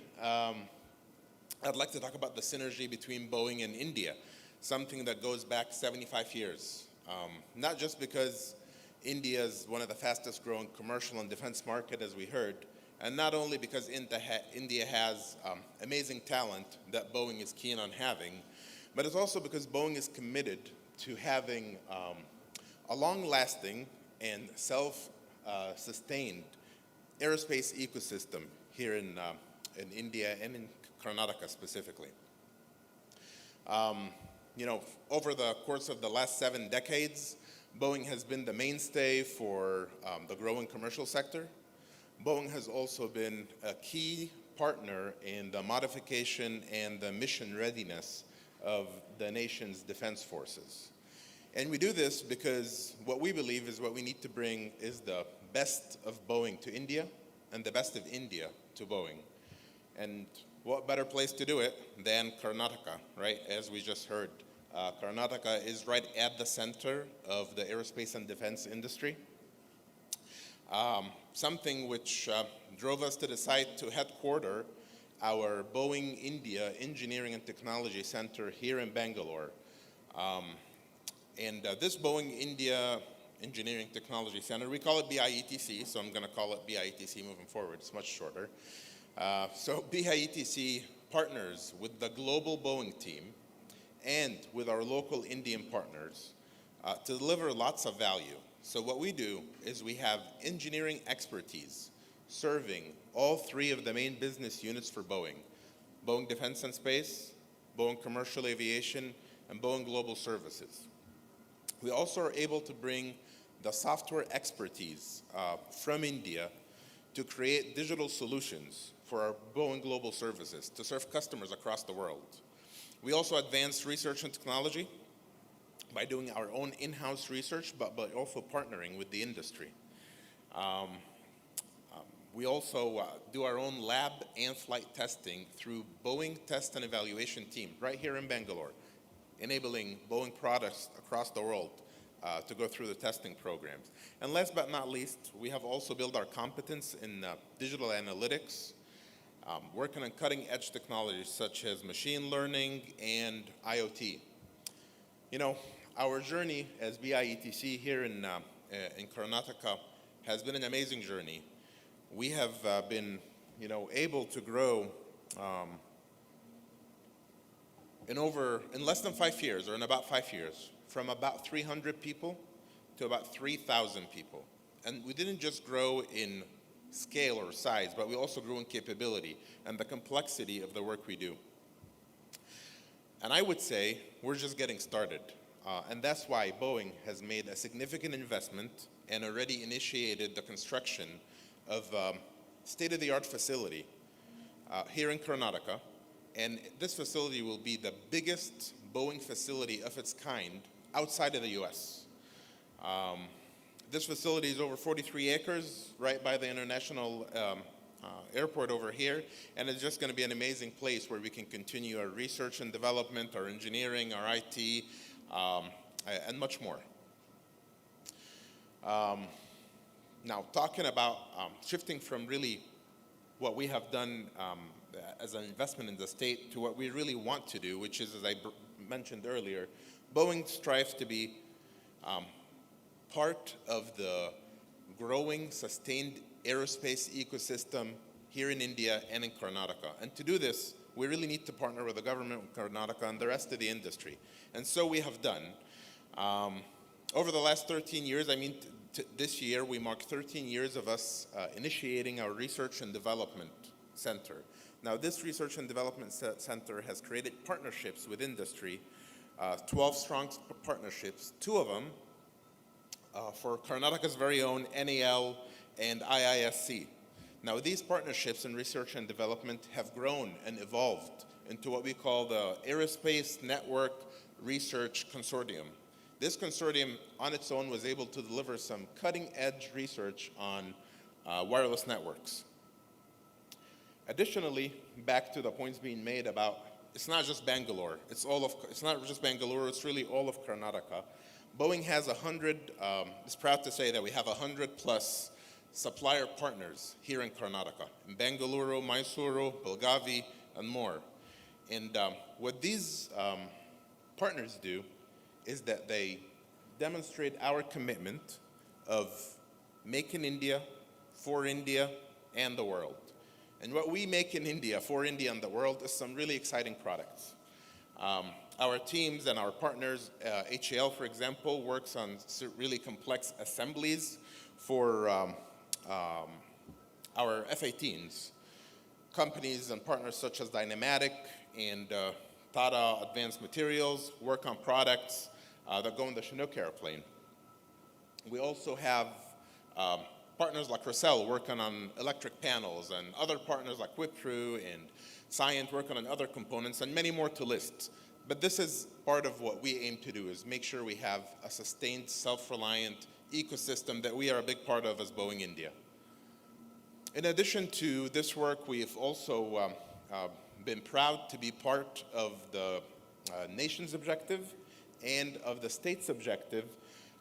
I'd like to talk about the synergy between Boeing and India, something that goes back 75 years. Not just because India is one of the fastest growing commercial and defense market, as we heard, and not only because India has amazing talent that Boeing is keen on having, but it's also because Boeing is committed to having a long-lasting and self-sustained aerospace ecosystem here in India and in Karnataka specifically. over the course of the last 7 decades, Boeing has been the mainstay for the growing commercial sector. Boeing has also been a key partner in the modification and the mission readiness of the nation's defense forces. And we do this because what we believe is what we need to bring is the best of Boeing to India and the best of India to Boeing. And what better place to do it than Karnataka, right? As we just heard. Karnataka is right at the center of the aerospace and defense industry. Something which drove us to decide to headquarter our Boeing India Engineering and Technology Center here in Bangalore. This Boeing India Engineering Technology Center, we call it BIETC, so I'm going to call it BIETC moving forward. It's much shorter. So BIETC partners with the global Boeing team and with our local Indian partners to deliver lots of value. So what we do is we have engineering expertise serving all 3 of the main business units for Boeing: Boeing Defense and Space, Boeing Commercial Aviation, and Boeing Global Services. We also are able to bring the software expertise from India to create digital solutions for our Boeing Global Services to serve customers across the world. We also advance research and technology by doing our own in-house research, but by also partnering with the industry. We also do our own lab and flight testing through Boeing Test and Evaluation Team right here in Bangalore, enabling Boeing products across the world to go through the testing programs. And last but not least, we have also built our competence in digital analytics, working on cutting-edge technologies such as machine learning and IoT. Our journey as BIETC here in Karnataka has been an amazing journey. We have been, able to grow in less than 5 years, or in about 5 years, from about 300 people to about 3,000 people. And we didn't just grow in scale or size, but we also grew in capability and the complexity of the work we do. And I would say we're just getting started. And that's why Boeing has made a significant investment and already initiated the construction of a state-of-the-art facility here in Karnataka. And this facility will be the biggest Boeing facility of its kind outside of the US. This facility is over 43 acres right by the international airport over here, and it's just going to be an amazing place where we can continue our research and development, our engineering, our IT, and much more. Now, talking about shifting from really what we have done as an investment in the state to what we really want to do, which is, as I mentioned earlier, Boeing strives to be part of the growing, sustained aerospace ecosystem here in India and in Karnataka. And to do this, we really need to partner with the government of Karnataka and the rest of the industry. And so we have done. Over the last 13 years, this year, we mark 13 years of us initiating our research and development center. Now, this research and development center has created partnerships with industry, 12 strong partnerships, 2 of them for Karnataka's very own NAL and IISC. Now, these partnerships in research and development have grown and evolved into what we call the Aerospace Network Research Consortium. This consortium on its own was able to deliver some cutting-edge research on wireless networks. Additionally, back to the points being made about, it's not just Bangalore, it's not just Bangalore, it's really all of Karnataka. Boeing has is proud to say that we have 100 plus supplier partners here in Karnataka, in Bengaluru, Mysuru, Belgavi, and more. And what these partners do is that they demonstrate our commitment of making India, for India, and the world. And what we make in India, for India, and the world is some really exciting products. Our teams and our partners, HAL, for example, works on really complex assemblies for our F-18s. Companies and partners such as Dynamatic and Tata Advanced Materials, work on products that go in the Chinook airplane. We also have partners like Racel working on electric panels, and other partners like Wiptru and Scient working on other components, and many more to list. But this is part of what we aim to do, is make sure we have a sustained, self-reliant ecosystem that we are a big part of as Boeing India. In addition to this work, we've also been proud to be part of the nation's objective and of the state's objective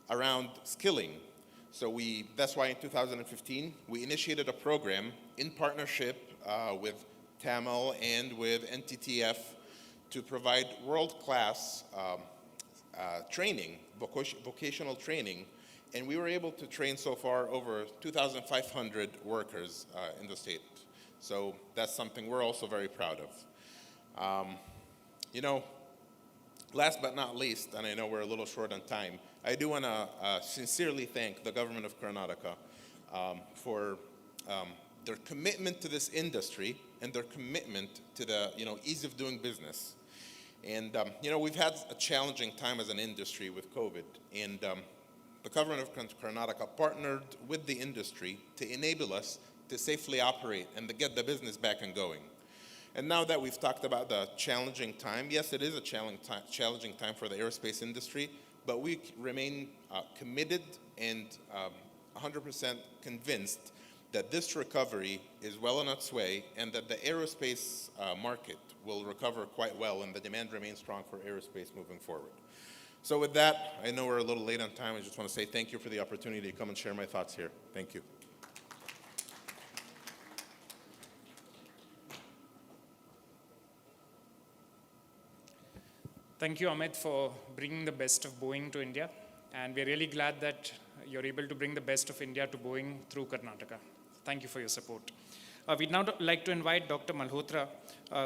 around skilling. So that's why in 2015, we initiated a program in partnership with TAML and with NTTF to provide world-class training, vocational training, and we were able to train so far over 2,500 workers in the state. So that's something we're also very proud of. You know, last but not least, and I know we're a little short on time, I do want to sincerely thank the government of Karnataka for their commitment to this industry and their commitment to the ease of doing business. And we've had a challenging time as an industry with COVID, and the government of Karnataka partnered with the industry to enable us to safely operate and to get the business back and going. And now that we've talked about the challenging time, yes, it is a challenging time for the aerospace industry, but we remain committed and 100% convinced that this recovery is well on its way and that the aerospace market will recover quite well and the demand remains strong for aerospace moving forward. So with that, I know we're a little late on time. I just want to say thank you for the opportunity to come and share my thoughts here. Thank you. Thank you, Amit, for bringing the best of Boeing to India. And we're really glad that you're able to bring the best of India to Boeing through Karnataka. Thank you for your support. We'd now like to invite Dr. Malhotra,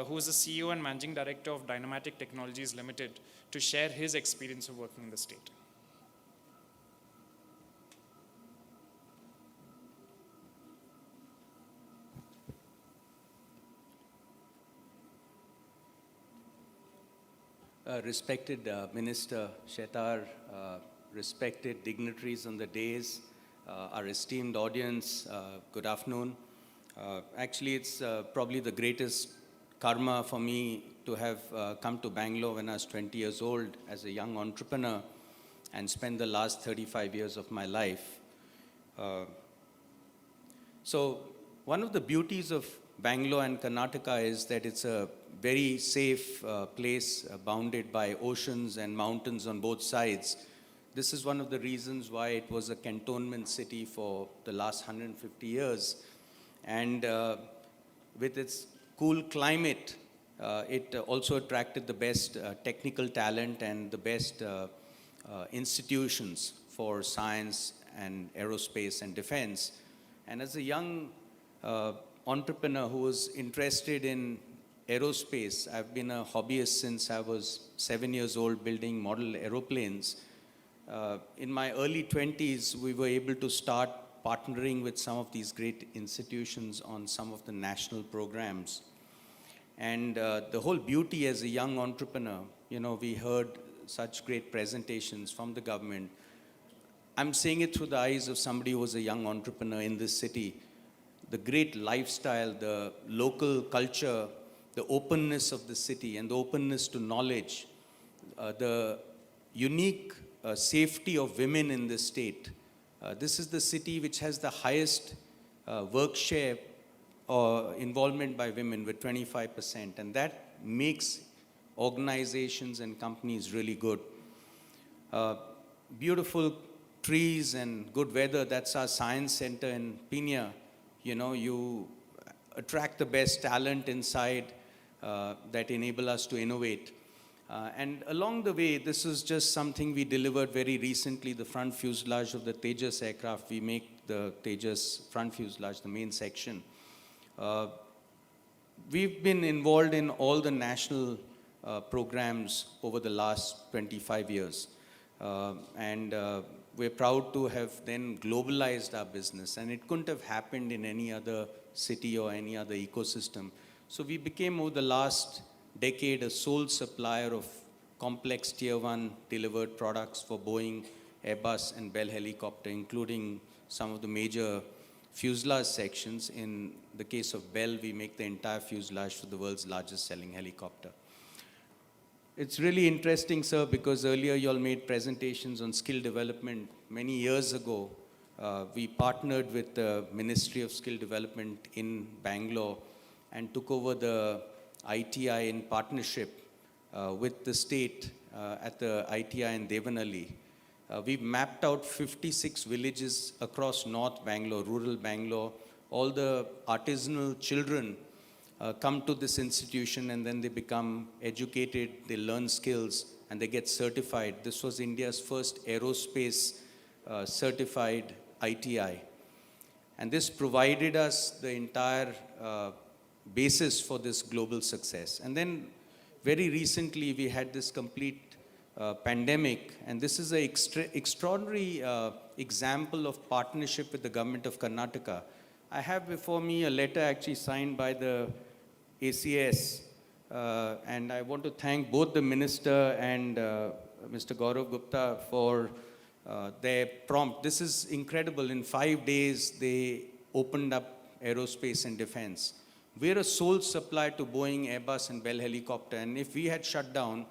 who is the CEO and Managing Director of Dynamatic Technologies Limited, to share his experience of working in the state. Respected Minister Shetar, respected dignitaries on the dais, our esteemed audience, good afternoon. Actually, it's probably the greatest karma for me to have come to Bangalore when I was 20 years old as a young entrepreneur and spent the last 35 years of my life. So one of the beauties of Bangalore and Karnataka is that it's a very safe place bounded by oceans and mountains on both sides. This is one of the reasons why it was a cantonment city for the last 150 years. And with its cool climate, it also attracted the best technical talent and the best institutions for science and aerospace and defense. And as a young entrepreneur who was interested in aerospace, I've been a hobbyist since I was 7 years old building model aeroplanes. In my early 20s, we were able to start partnering with some of these great institutions on some of the national programs. And the whole beauty as a young entrepreneur, we heard such great presentations from the government. I'm saying it through the eyes of somebody who was a young entrepreneur in this city. The great lifestyle, the local culture, the openness of the city and the openness to knowledge, the unique safety of women in this state. This is the city which has the highest work share or involvement by women with 25%, and that makes organizations and companies really good. Beautiful trees and good weather, that's our science center in Pina. You attract the best talent inside that enable us to innovate. And along the way, this is just something we delivered very recently, the front fuselage of the Tejas aircraft. We make the Tejas front fuselage, the main section. We've been involved in all the national programs over the last 25 years. And we're proud to have then globalized our business. And it couldn't have happened in any other city or any other ecosystem. So we became, over the last decade a sole supplier of complex Tier 1 delivered products for Boeing, Airbus, and Bell Helicopter, including some of the major fuselage sections. In the case of Bell, we make the entire fuselage for the world's largest selling helicopter. It's really interesting, sir, because earlier you all made presentations on skill development. Many years ago, we partnered with the Ministry of Skill Development in Bangalore and took over the ITI in partnership with the state at the ITI in Devanali. We've mapped out 56 villages across North Bangalore, rural Bangalore. All the artisanal children come to this institution and then they become educated, they learn skills, and they get certified. This was India's first aerospace certified ITI. And this provided us the entire basis for this global success. And then very recently we had this complete pandemic, and this is an extraordinary example of partnership with the government of Karnataka. I have before me a letter actually signed by the ACS, and I want to thank both the minister and Mr. Gaurav Gupta for their prompt. This is incredible. In 5 days, they opened up aerospace and defense. We're a sole supplier to Boeing, Airbus, and Bell Helicopter, and if we had shut down,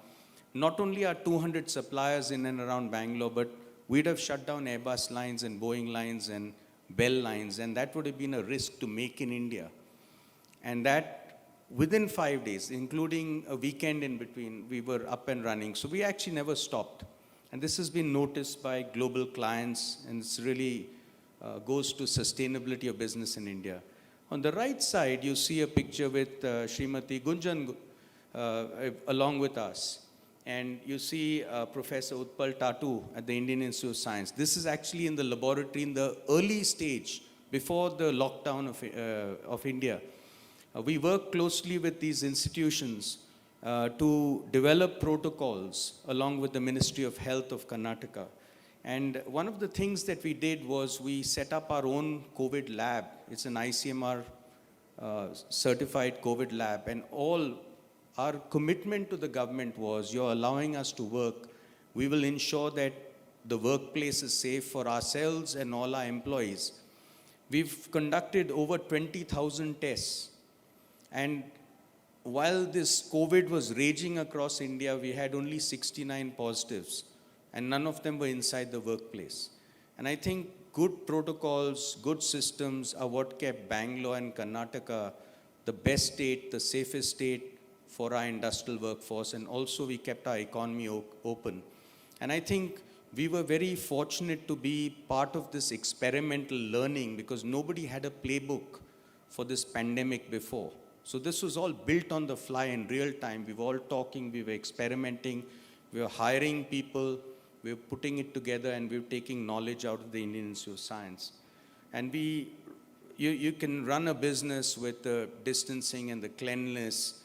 not only are 200 suppliers in and around Bangalore, but we'd have shut down Airbus lines and Boeing lines and Bell lines, and that would have been a risk to make in India. And that within 5 days, including a weekend in between, we were up and running. So we actually never stopped. And this has been noticed by global clients, and it's really goes to sustainability of business in India. On the right side, you see a picture with Srimati Gunjan along with us. And you see Professor Utpal Tatu at the Indian Institute of Science. This is actually in the laboratory in the early stage, before the lockdown of India. We work closely with these institutions to develop protocols along with the Ministry of Health of Karnataka. And one of the things that we did was we set up our own COVID lab. It's an ICMR certified COVID lab, and all our commitment to the government was, you're allowing us to work, we will ensure that the workplace is safe for ourselves and all our employees. We've conducted over 20,000 tests. And while this COVID was raging across India, we had only 69 positives, and none of them were inside the workplace. And I think good protocols, good systems are what kept Bangalore and Karnataka the best state, the safest state for our industrial workforce, and also we kept our economy open. And I think we were very fortunate to be part of this experimental learning because nobody had a playbook for this pandemic before. So this was all built on the fly in real time. We were all talking, we were experimenting, we were hiring people, we were putting it together, and we were taking knowledge out of the Indian Institute of Science. And you can run a business with the distancing and the cleanliness,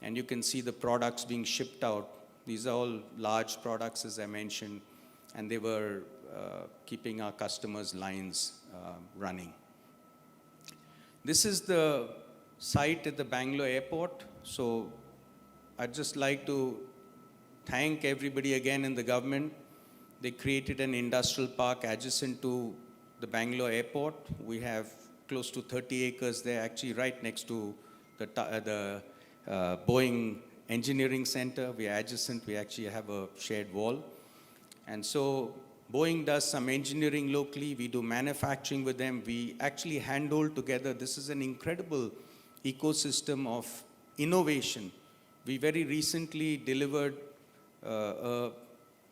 and you can see the products being shipped out. These are all large products, as I mentioned, and they were keeping our customers' lines running. This is the site at the Bangalore airport. So I'd just like to thank everybody again in the government. They created an industrial park adjacent to the Bangalore airport. We have close to 30 acres there, actually right next to the Boeing Engineering Center. We are adjacent, we actually have a shared wall. And so Boeing does some engineering locally, we do manufacturing with them, we actually handhold together. This is an incredible ecosystem of innovation. We very recently delivered a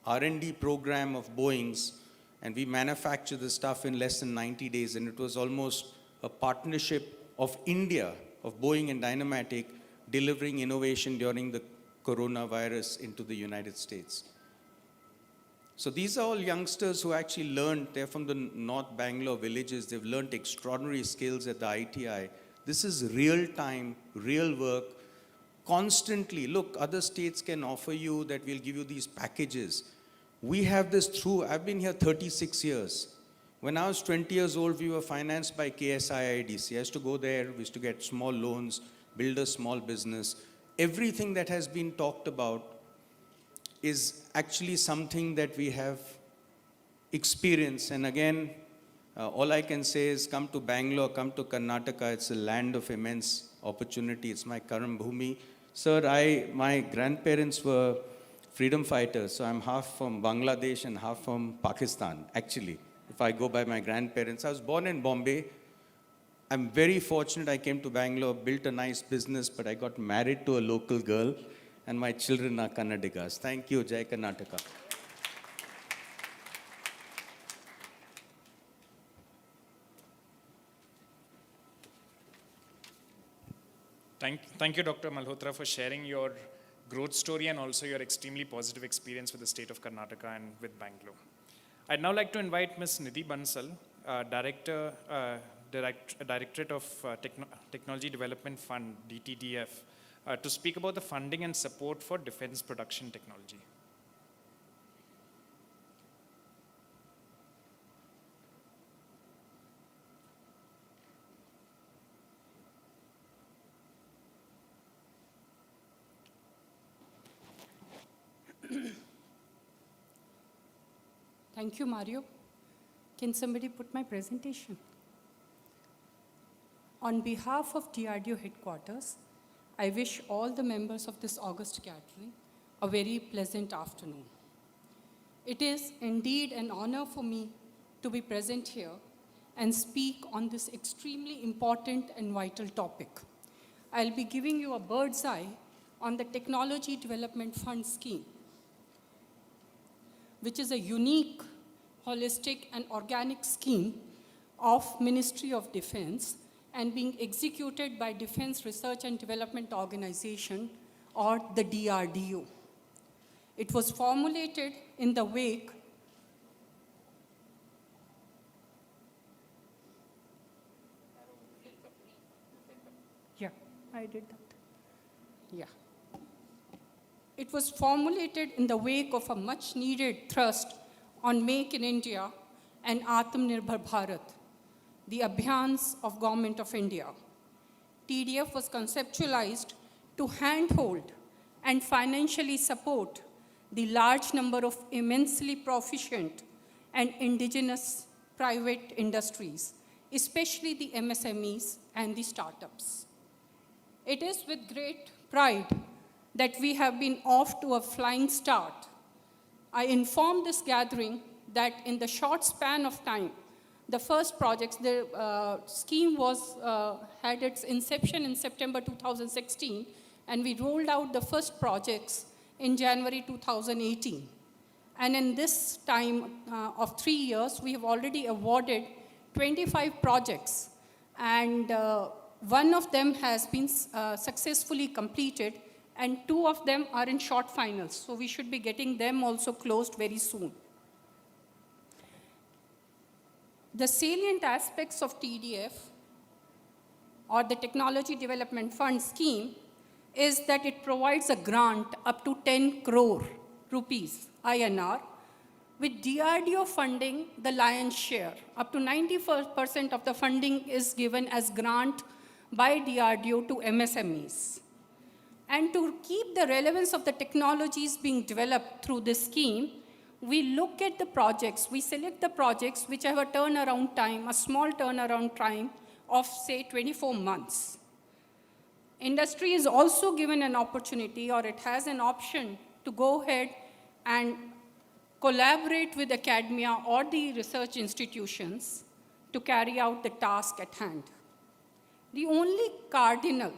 R&D program of Boeing's, and we manufactured the stuff in less than 90 days, and it was almost a partnership of India, of Boeing and Dynamatic, delivering innovation during the coronavirus into the United States. So these are all youngsters who actually learned, they're from the North Bangalore villages, they've learned extraordinary skills at the ITI. This is real time, real work, constantly. Look, other states can offer you that we'll give you these packages. We have this through, I've been here 36 years. When I was 20 years old, we were financed by KSIIDC. I used to go there, we used to get small loans, build a small business. everything that has been talked about is actually something that we have experienced. And again, all I can say is come to Bangalore, come to Karnataka. It's a land of immense opportunity. It's my Karam Bhumi. Sir, my grandparents were freedom fighters, so I'm half from Bangladesh and half from Pakistan, actually, if I go by my grandparents. I was born in Bombay. I'm very fortunate I came to Bangalore, built a nice business, but I got married to a local girl, and my children are Kannadigas. Thank you, Jai Karnataka. Thank you, Dr. Malhotra, for sharing your growth story and also your extremely positive experience with the state of Karnataka and with Bangalore. I'd now like to invite Ms. Nidhi Bansal, Directorate of Technology Development Fund, DTDF, to speak about the funding and support for defense production technology. Thank you, Mario. Can somebody put my presentation? On behalf of DRDO headquarters, I wish all the members of this august gathering a very pleasant afternoon. It is indeed an honor for me to be present here and speak on this extremely important and vital topic. I'll be giving you a bird's eye on the Technology Development Fund scheme, which is a unique, holistic, and organic scheme of Ministry of Defense and being executed by Defense Research and Development Organization, or the DRDO. It was formulated in the wake I did that. Yeah. It was formulated in the wake of a much-needed thrust on Make in India and Atmanirbhar Bharat, the Abhiyans of Government of India. TDF was conceptualized to handhold and financially support the large number of immensely proficient and indigenous private industries, especially the MSMEs and the startups. It is with great pride that we have been off to a flying start. I informed this gathering that in the short span of time, the first projects, the scheme had its inception in September 2016, and we rolled out the first projects in January 2018. And in this time of 3 years, we have already awarded 25 projects, and one of them has been successfully completed, and 2 of them are in short finals. So we should be getting them also closed very soon. The salient aspects of TDF, or the Technology Development Fund scheme, is that it provides a grant up to 10 crore rupees, INR, with DRDO funding the lion's share. Up to 94% of the funding is given as grant by DRDO to MSMEs. And to keep the relevance of the technologies being developed through this scheme, we look at the projects, we select the projects which have a turnaround time, a small turnaround time of, say, 24 months. Industry is also given an opportunity, or it has an option, to go ahead and collaborate with academia or the research institutions to carry out the task at hand. The only cardinal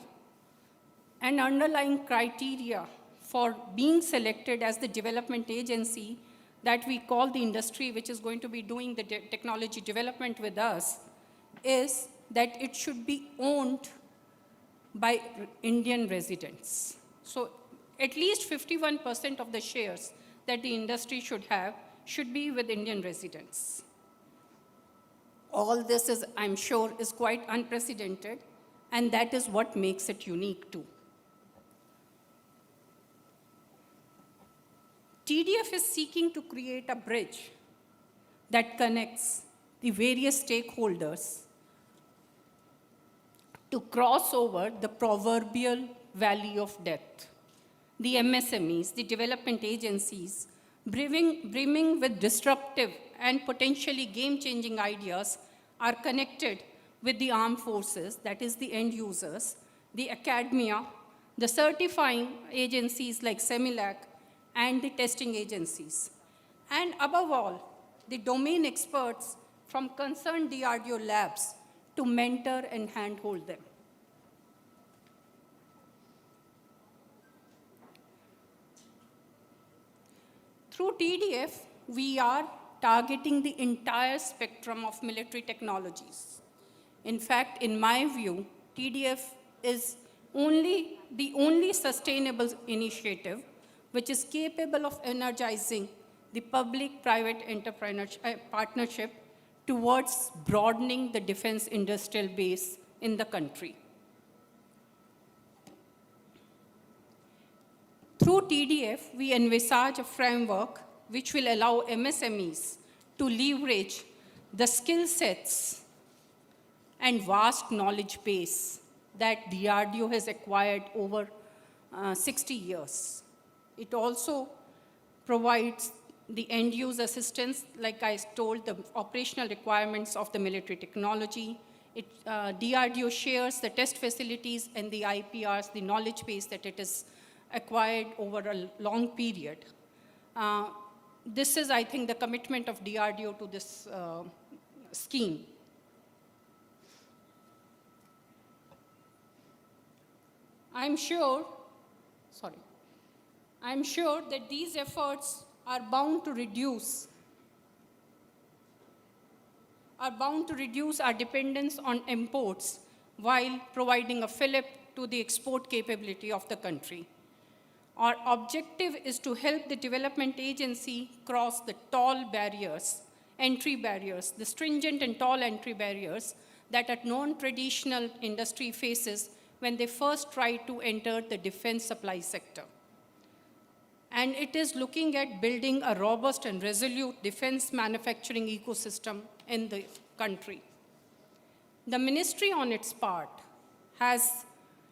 and underlying criteria for being selected as the development agency that we call the industry, which is going to be doing the technology development with us, is that it should be owned by Indian residents. So at least 51% of the shares that the industry should have should be with Indian residents. All this is, I'm sure, is quite unprecedented, and that is what makes it unique too. TDF is seeking to create a bridge that connects the various stakeholders to cross over the proverbial valley of death. The MSMEs, the development agencies, brimming with disruptive and potentially game-changing ideas, are connected with the armed forces, that is the end users, the academia, the certifying agencies like CEMILAC, and the testing agencies. And above all, the domain experts from concerned DRDO labs to mentor and handhold them. Through TDF, we are targeting the entire spectrum of military technologies. In fact, in my view, TDF is the only sustainable initiative which is capable of energizing the public-private partnership towards broadening the defense industrial base in the country. Through TDF, we envisage a framework which will allow MSMEs to leverage the skill sets and vast knowledge base that DRDO has acquired over 60 years. It also provides the end-use assistance, like I told, the operational requirements of the military technology. DRDO shares the test facilities and the IPRs, the knowledge base that it has acquired over a long period. This is, I think, the commitment of DRDO to this scheme. I'm sure that these efforts are bound to reduce our dependence on imports while providing a fillip to the export capability of the country. Our objective is to help the development agency cross the entry barriers, the stringent and tall entry barriers that a non-traditional industry faces when they first try to enter the defense supply sector. And it is looking at building a robust and resolute defense manufacturing ecosystem in the country. The ministry, on its part, has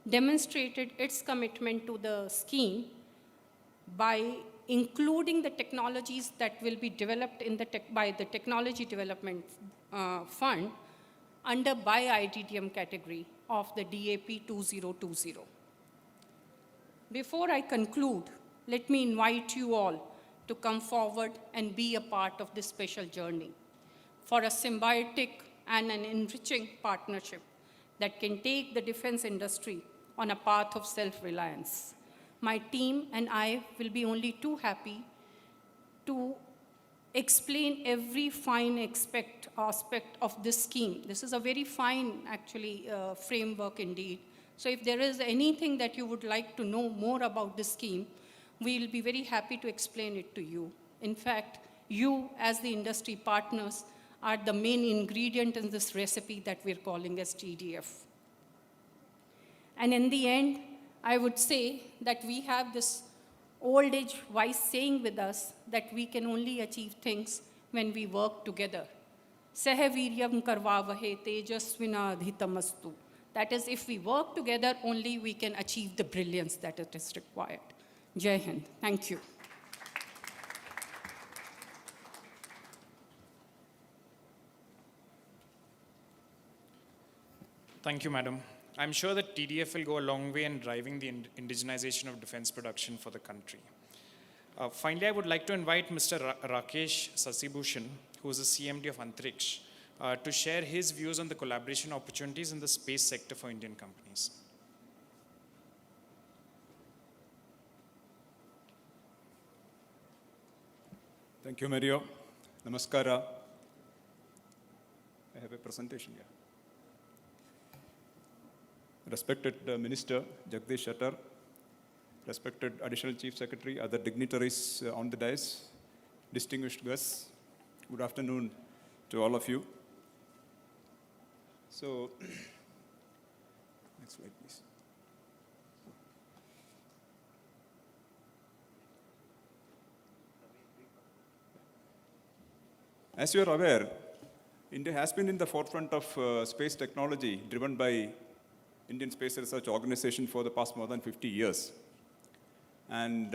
demonstrated its commitment to the scheme by including the technologies that will be developed by the Technology Development Fund under BI-ITTM category of the DAP 2020. Before I conclude, let me invite you all to come forward and be a part of this special journey for a symbiotic and an enriching partnership that can take the defense industry on a path of self-reliance. My team and I will be only too happy to explain every fine aspect of this scheme. This is a very fine, actually, framework indeed. So if there is anything that you would like to know more about this scheme, we will be very happy to explain it to you. In fact, you, as the industry partners, are the main ingredient in this recipe that we're calling as TDF. And in the end, I would say that we have this old age wise saying with us that we can only achieve things when we work together. Sahaviryam karvavahe tejasvinadhitamastu. That is, if we work together, only we can achieve the brilliance that it is required. Jai Hind. Thank you. Thank you, Madam. I'm sure that TDF will go a long way in driving the indigenization of defense production for the country. Finally, I would like to invite Mr. Rakesh Sasibhushan, who is the CMD of Antriksh, to share his views on the collaboration opportunities in the space sector for Indian companies. Thank you, Mario. Namaskara. I have a presentation here. Respected Minister Jagdish Shettar, respected Additional Chief Secretary, other dignitaries on the dais, distinguished guests, good afternoon to all of you. So, next slide, please. As you are aware, India has been in the forefront of space technology driven by Indian Space Research Organization for the past more than 50 years. And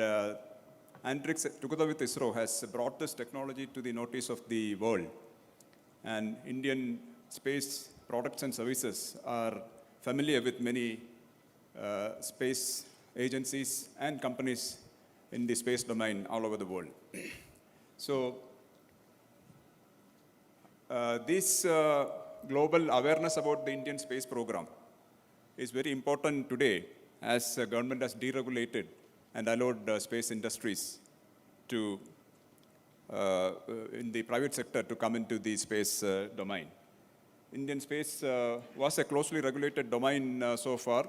Antrix, together with ISRO, has brought this technology to the notice of the world. And Indian space products and services are familiar with many space agencies and companies in the space domain all over the world. So this global awareness about the Indian space program is very important today as the government has deregulated and allowed space industries to, in the private sector, to come into the space domain. Indian space was a closely regulated domain so far,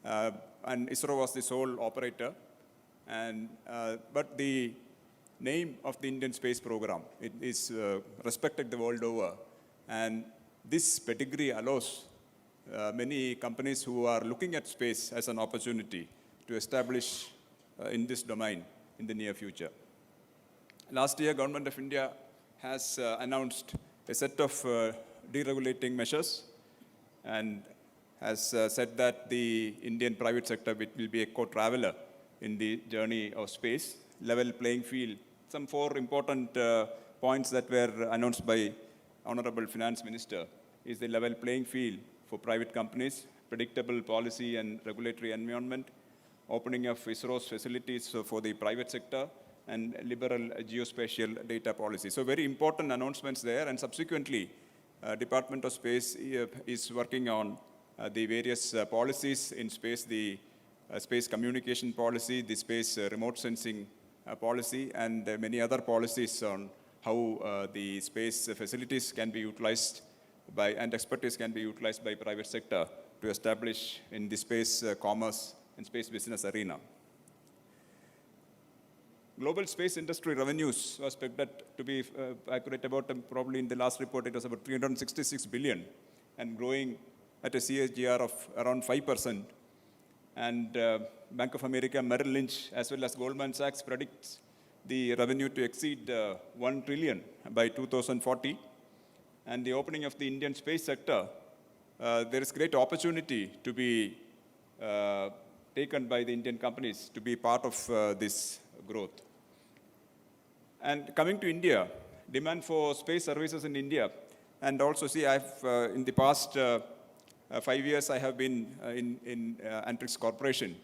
and ISRO was the sole operator. And, but the name of the Indian space program, it is respected the world over. And this pedigree allows many companies who are looking at space as an opportunity to establish in this domain in the near future. Last year, Government of India has announced a set of deregulating measures and has said that the Indian private sector will be a co-traveler in the journey of space, level playing field. Some 4 important points that were announced by Honorable Finance Minister is the level playing field for private companies, predictable policy and regulatory environment, opening of ISRO's facilities for the private sector, and liberal geospatial data policy. So very important announcements there, and subsequently, Department of Space is working on the various policies in space, the space communication policy, the space remote sensing policy, and many other policies on how the space facilities can be utilized by, and expertise can be utilized by private sector to establish in the space commerce and space business arena. Global space industry revenues was expected to be accurate about, probably in the last report, it was about 366 billion and growing at a CAGR of around 5%. And Bank of America, Merrill Lynch, as well as Goldman Sachs predicts the revenue to exceed 1 trillion by 2040. And the opening of the Indian space sector, there is great opportunity to be taken by the Indian companies to be part of this growth. And coming to India, demand for space services in India, and also see, I've in the past 5 years, I have been in Antrix Corporation.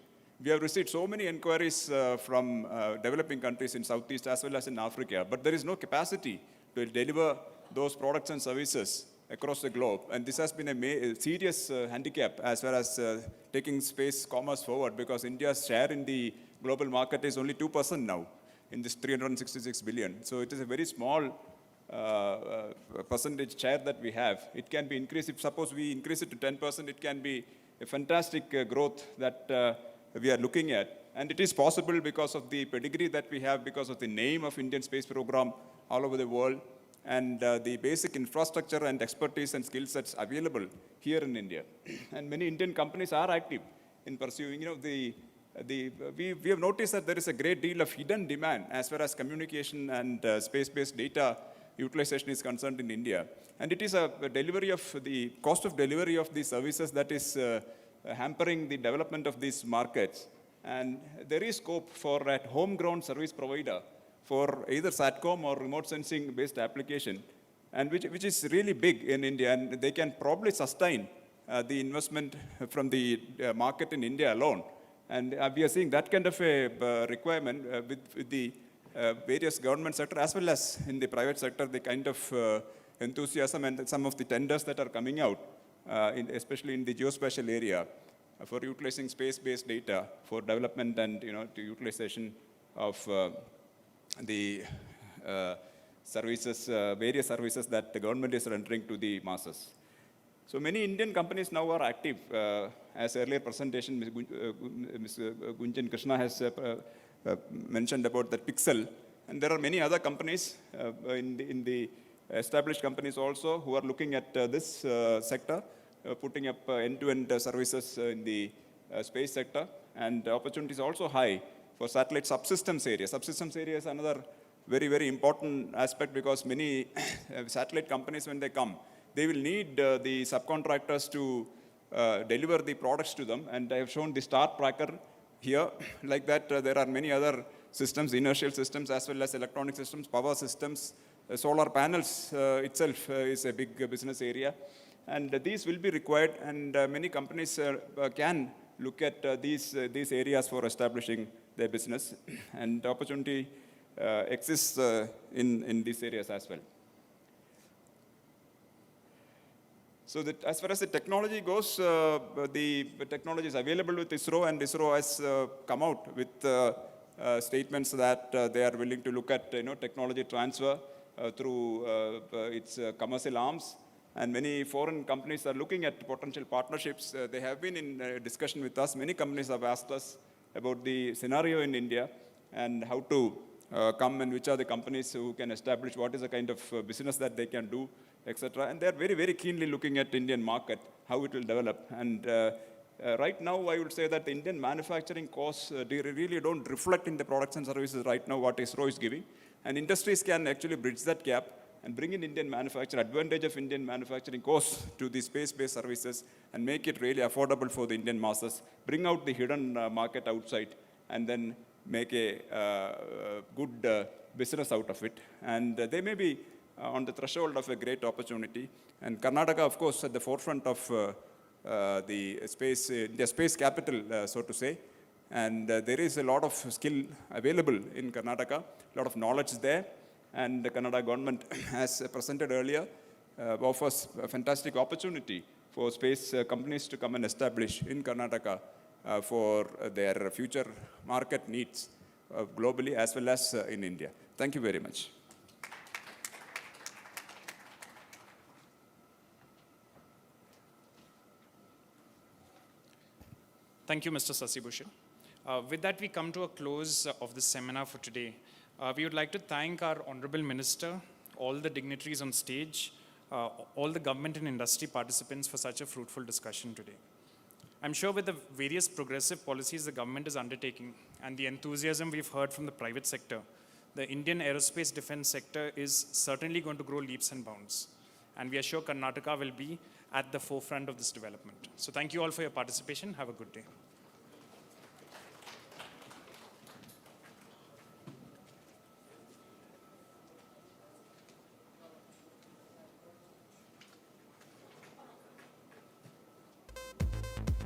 We have received so many inquiries from developing countries in Southeast as well as in Africa, but there is no capacity to deliver those products and services across the globe. And this has been a serious handicap as far as taking space commerce forward, because India's share in the global market is only 2% now in this 366 billion. So it is a very small percentage share that we have. It can be increased. If suppose we increase it to 10%, it can be a fantastic growth that we are looking at. And it is possible because of the pedigree that we have, because of the name of Indian space program all over the world, and the basic infrastructure and expertise and skill sets available here in India. And many Indian companies are active in pursuing, we have noticed that there is a great deal of hidden demand as far as communication and space-based data utilization is concerned in India. And it is a delivery of the cost of delivery of these services that is hampering the development of these markets. And there is scope for a homegrown service provider for either SATCOM or remote sensing based application, and which is really big in India, and they can probably sustain the investment from the market in India alone. And we are seeing that kind of a requirement with the various government sector as well as in the private sector, the kind of enthusiasm and some of the tenders that are coming out, especially in the geospatial area, for utilizing space-based data for development and to utilization of the services, various services that the government is rendering to the masses. So many Indian companies now are active. As earlier presentation, Ms. Gunjan Krishna has mentioned about the Pixel. And there are many other companies in the established companies also who are looking at this sector, putting up end-to-end services in the space sector. And the opportunity is also high for satellite subsystems area. Subsystems area is another very, very important aspect, because many satellite companies, when they come, they will need the subcontractors to deliver the products to them. And I have shown the star tracker here. Like that, there are many other systems, inertial systems as well as electronic systems, power systems. Solar panels itself is a big business area. And these will be required, and many companies can look at these areas for establishing their business. And opportunity exists in these areas as well. So that as far as the technology goes, the technology is available with ISRO, and ISRO has come out with statements that they are willing to look at technology transfer through its commercial arms. And many foreign companies are looking at potential partnerships. They have been in discussion with us. Many companies have asked us about the scenario in India and how to come and which are the companies who can establish what is the kind of business that they can do, etc. And they're very, very keenly looking at Indian market, how it will develop. And right now, I would say that the Indian manufacturing costs really don't reflect in the products and services right now what ISRO is giving. And industries can actually bridge that gap and bring in Indian manufacturing, advantage of Indian manufacturing costs to the space-based services and make it really affordable for the Indian masses, bring out the hidden market outside, and then make a good business out of it. And they may be on the threshold of a great opportunity. And Karnataka, of course, at the forefront of the space capital, so to say. And there is a lot of skill available in Karnataka, a lot of knowledge there. And the Kannada government, as presented earlier, offers a fantastic opportunity for space companies to come and establish in Karnataka for their future market needs globally as well as in India. Thank you very much. Thank you, Mr. Sasibhushan. With that, we come to a close of this seminar for today. We would like to thank our Honorable Minister, all the dignitaries on stage, all the government and industry participants for such a fruitful discussion today. I'm sure with the various progressive policies the government is undertaking and the enthusiasm we've heard from the private sector, the Indian aerospace defense sector is certainly going to grow leaps and bounds. And we are sure Karnataka will be at the forefront of this development. So thank you all for your participation. Have a good day.